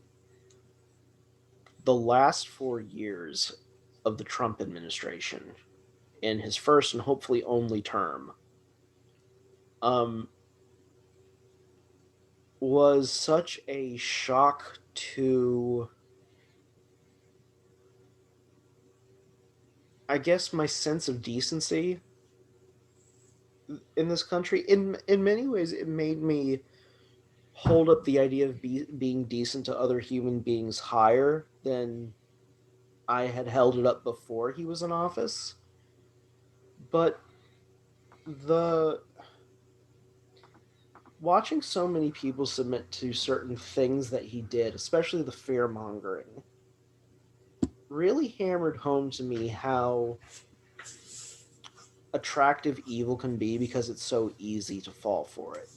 The last 4 years of the Trump administration, in his first and hopefully only term, um, was such a shock to, I guess, my sense of decency in this country. In many ways, it made me hold up the idea of being decent to other human beings higher than I had held it up before he was in office. But the watching so many people submit to certain things that he did, especially the fear mongering, really hammered home to me how attractive evil can be because it's so easy to fall for it.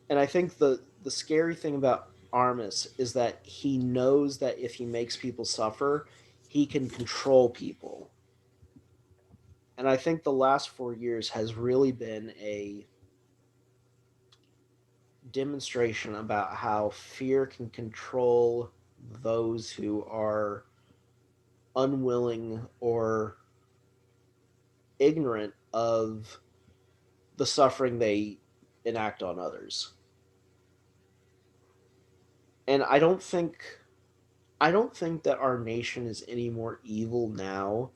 And I think the scary thing about Armus is that he knows that if he makes people suffer, he can control people. And I think the last 4 years has really been a demonstration about how fear can control those who are unwilling or ignorant of the suffering they enact on others. And I don't think that our nation is any more evil now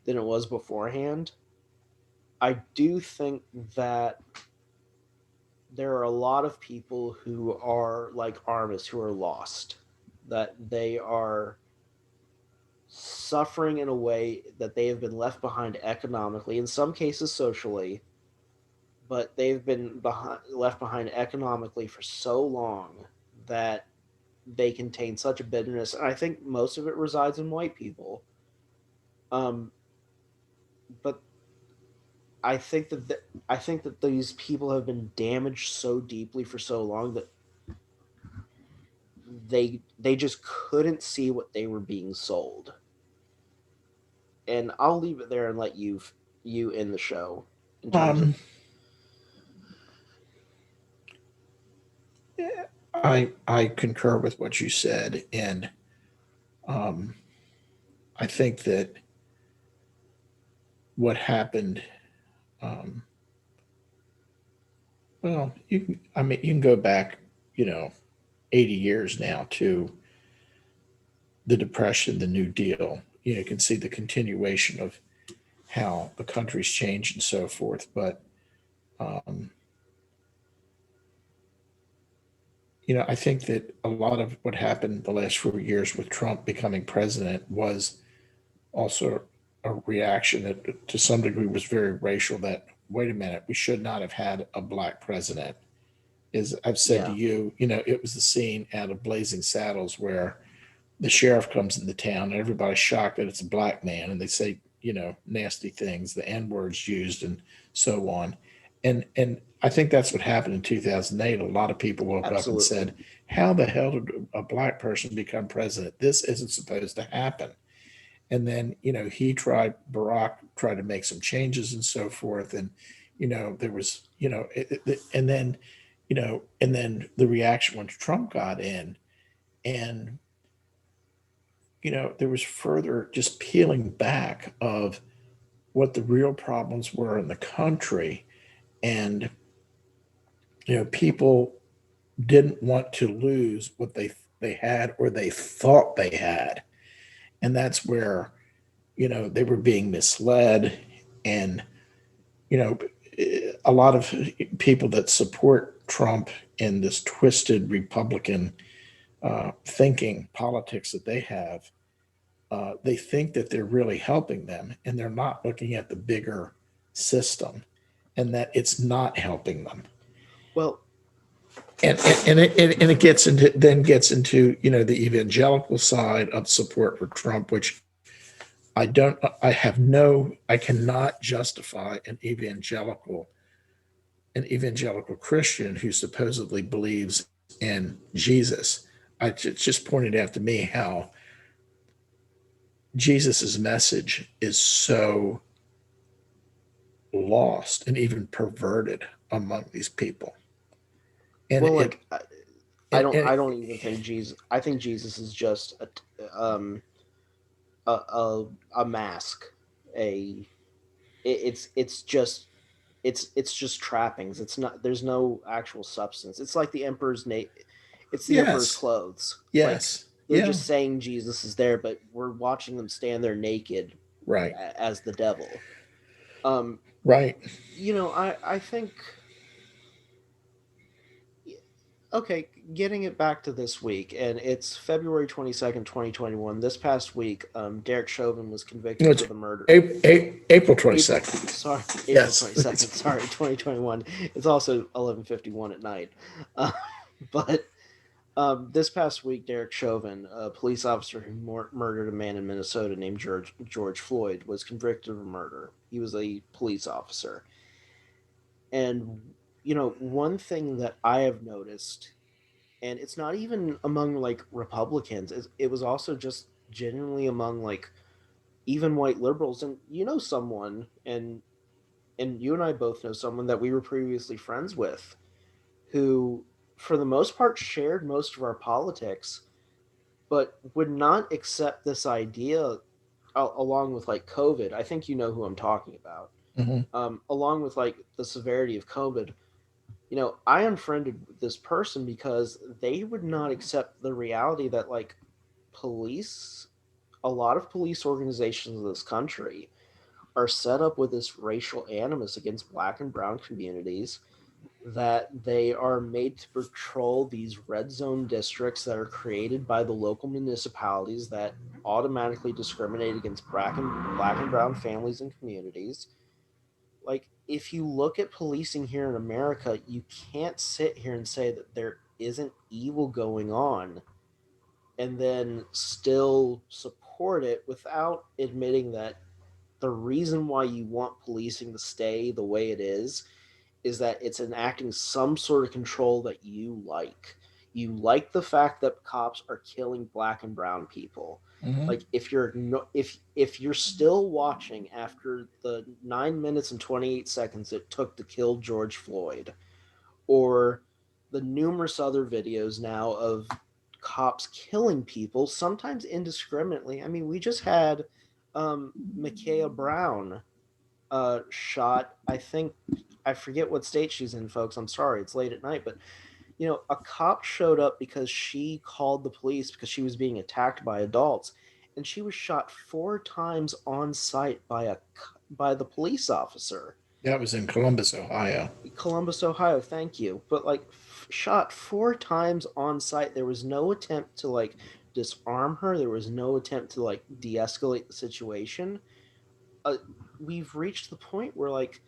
than it was beforehand. I do think that there are a lot of people who are like Armus who are lost, that they are suffering in a way that they have been left behind economically, in some cases socially, but they've been left behind economically for so long that they contain such a bitterness. And I think most of it resides in white people. Um, but I think that these people have been damaged so deeply for so long that they just couldn't see what they were being sold. And I'll leave it there and let you end the show in terms of. Um, yeah, I concur with what you said, and um, I think that what happened. Um, well, you can go back, 80 years now to the Depression, the New Deal, you can see the continuation of how the country's changed and so forth. But um, I think that a lot of what happened the last 4 years with Trump becoming president was also a reaction that to some degree was very racial, that wait a minute, we should not have had a black president. As I've said to Yeah, you, it was the scene out of Blazing Saddles where the sheriff comes into town and everybody's shocked that it's a black man, and they say, nasty things, the N words used and so on. And I think that's what happened in 2008. A lot of people woke up and absolutely. said, how the hell did a black person become president? This isn't supposed to happen. And then, Barack tried to make some changes and so forth. And, there was, and then the reaction when Trump got in, and there was further just peeling back of what the real problems were in the country. And, people didn't want to lose what they had or they thought they had. And that's where, they were being misled. And, you know, a lot of people that support Trump in this twisted Republican thinking politics that they have, they think that they're really helping them, and they're not looking at the bigger system, and that it's not helping them. Well, And it gets into the evangelical side of support for Trump, which I cannot justify an evangelical Christian who supposedly believes in Jesus. Just pointed out to me how Jesus's message is so lost and even perverted among these people. And well, it like I don't, and I don't even think Jesus. I think Jesus is just a mask. A it's just it's just trappings. It's not. There's no actual substance. It's like the emperor's It's the emperor's yes, clothes. Like yes, they're yeah, just saying Jesus is there, but we're watching them stand there naked right, as the devil. Um, right. I think okay, getting it back to this week, and it's February 22nd, 2021. This past week, Derek Chauvin was No, convicted it's for the murder. April April, 22nd. sorry, April Yes. 22nd, sorry, 2021. It's also 11:51 at night. But this past week, Derek Chauvin, a police officer who murdered a man in Minnesota named George Floyd, was convicted of murder. He was a police officer. And, one thing that I have noticed, and it's not even among like Republicans, it was also just genuinely among like even white liberals. And someone, and you and I both know someone that we were previously friends with who, for the most part, shared most of our politics, but would not accept this idea along with like COVID. I think you know who I'm talking about. Hmm. Along with like the severity of COVID, I unfriended this person because they would not accept the reality that like police, a lot of police organizations in this country are set up with this racial animus against black and brown communities, that they are made to patrol these red zone districts that are created by the local municipalities that automatically discriminate against black and brown families and communities. Like, if you look at policing here in America, you can't sit here and say that there isn't evil going on and then still support it without admitting that the reason why you want policing to stay the way it is that it's enacting some sort of control that you like. You like the fact that cops are killing black and brown people. Hmm. Like, if you're no, if you're still watching after the 9 minutes and 28 seconds it took to kill George Floyd, or the numerous other videos now of cops killing people, sometimes indiscriminately. I mean, we just had Micaiah Brown shot. I forget what state she's in, folks. I'm sorry, it's late at night, but a cop showed up because she called the police because she was being attacked by adults, and she was shot 4 times on site by the police officer. That was in Columbus, Ohio. Columbus, Ohio. Thank you. But like, shot 4 times on site. There was no attempt to like disarm her. There was no attempt to like de-escalate the situation. We've reached the point where like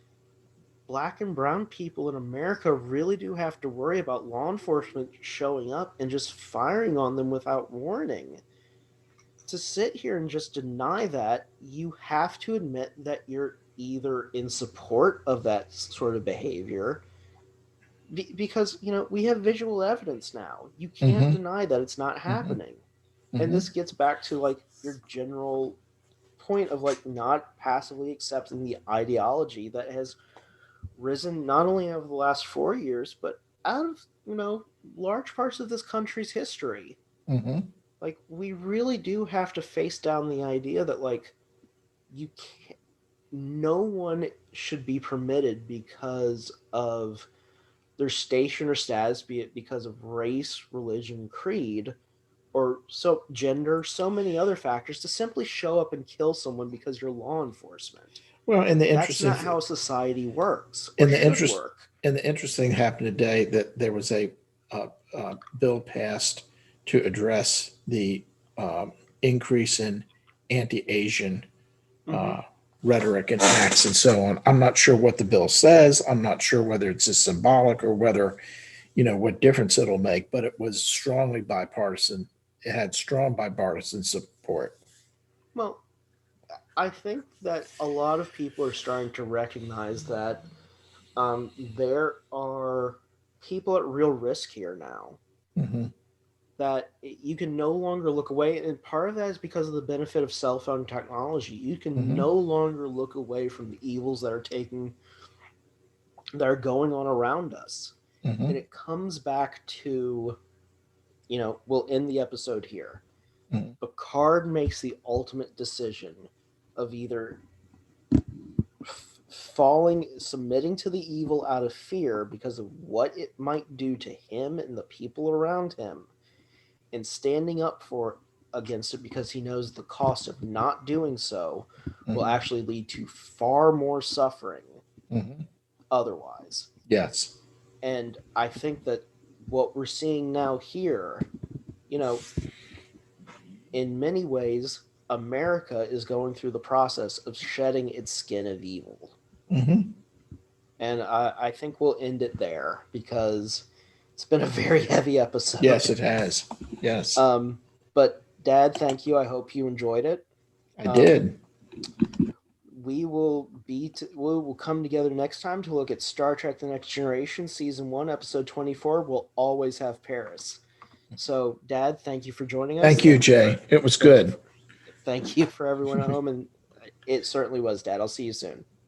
black and brown people in America really do have to worry about law enforcement showing up and just firing on them without warning. To sit here and just deny that, you have to admit that you're either in support of that sort of behavior, because we have visual evidence now. You can't deny that it's not happening. And this gets back to like your general point of like not passively accepting the ideology that has risen not only over the last 4 years, but out of large parts of this country's history. Like, we really do have to face down the idea that like you can't, no one should be permitted because of their station or status, be it because of race, religion, creed, or gender, so many other factors, to simply show up and kill someone because you're law enforcement. Well, and that's not how society works. And the interesting happened today that there was a bill passed to address the increase in anti-Asian rhetoric and acts and so on. I'm not sure what the bill says. I'm not sure whether it's just symbolic or whether, what difference it'll make, but it was strongly bipartisan. It had strong bipartisan support. Well, I think that a lot of people are starting to recognize that there are people at real risk here now. That you can no longer look away, and part of that is because of the benefit of cell phone technology. You can no longer look away from the evils that are going on around us. And it comes back to, we'll end the episode here. Picard makes the ultimate decision of either submitting to the evil out of fear because of what it might do to him and the people around him, and standing up against it because he knows the cost of not doing so will actually lead to far more suffering otherwise. Yes. And I think that what we're seeing now here, in many ways, America is going through the process of shedding its skin of evil. And I think we'll end it there because it's been a very heavy episode. Yes, it has. Yes. But Dad, thank you. I hope you enjoyed it. I did. We will come together next time to look at Star Trek: The Next Generation, Season 1, Episode 24. We'll always have Paris. So, Dad, thank you for joining us. Thank you, Jay. It was good. Thank you for everyone at home, and it certainly was, Dad. I'll see you soon.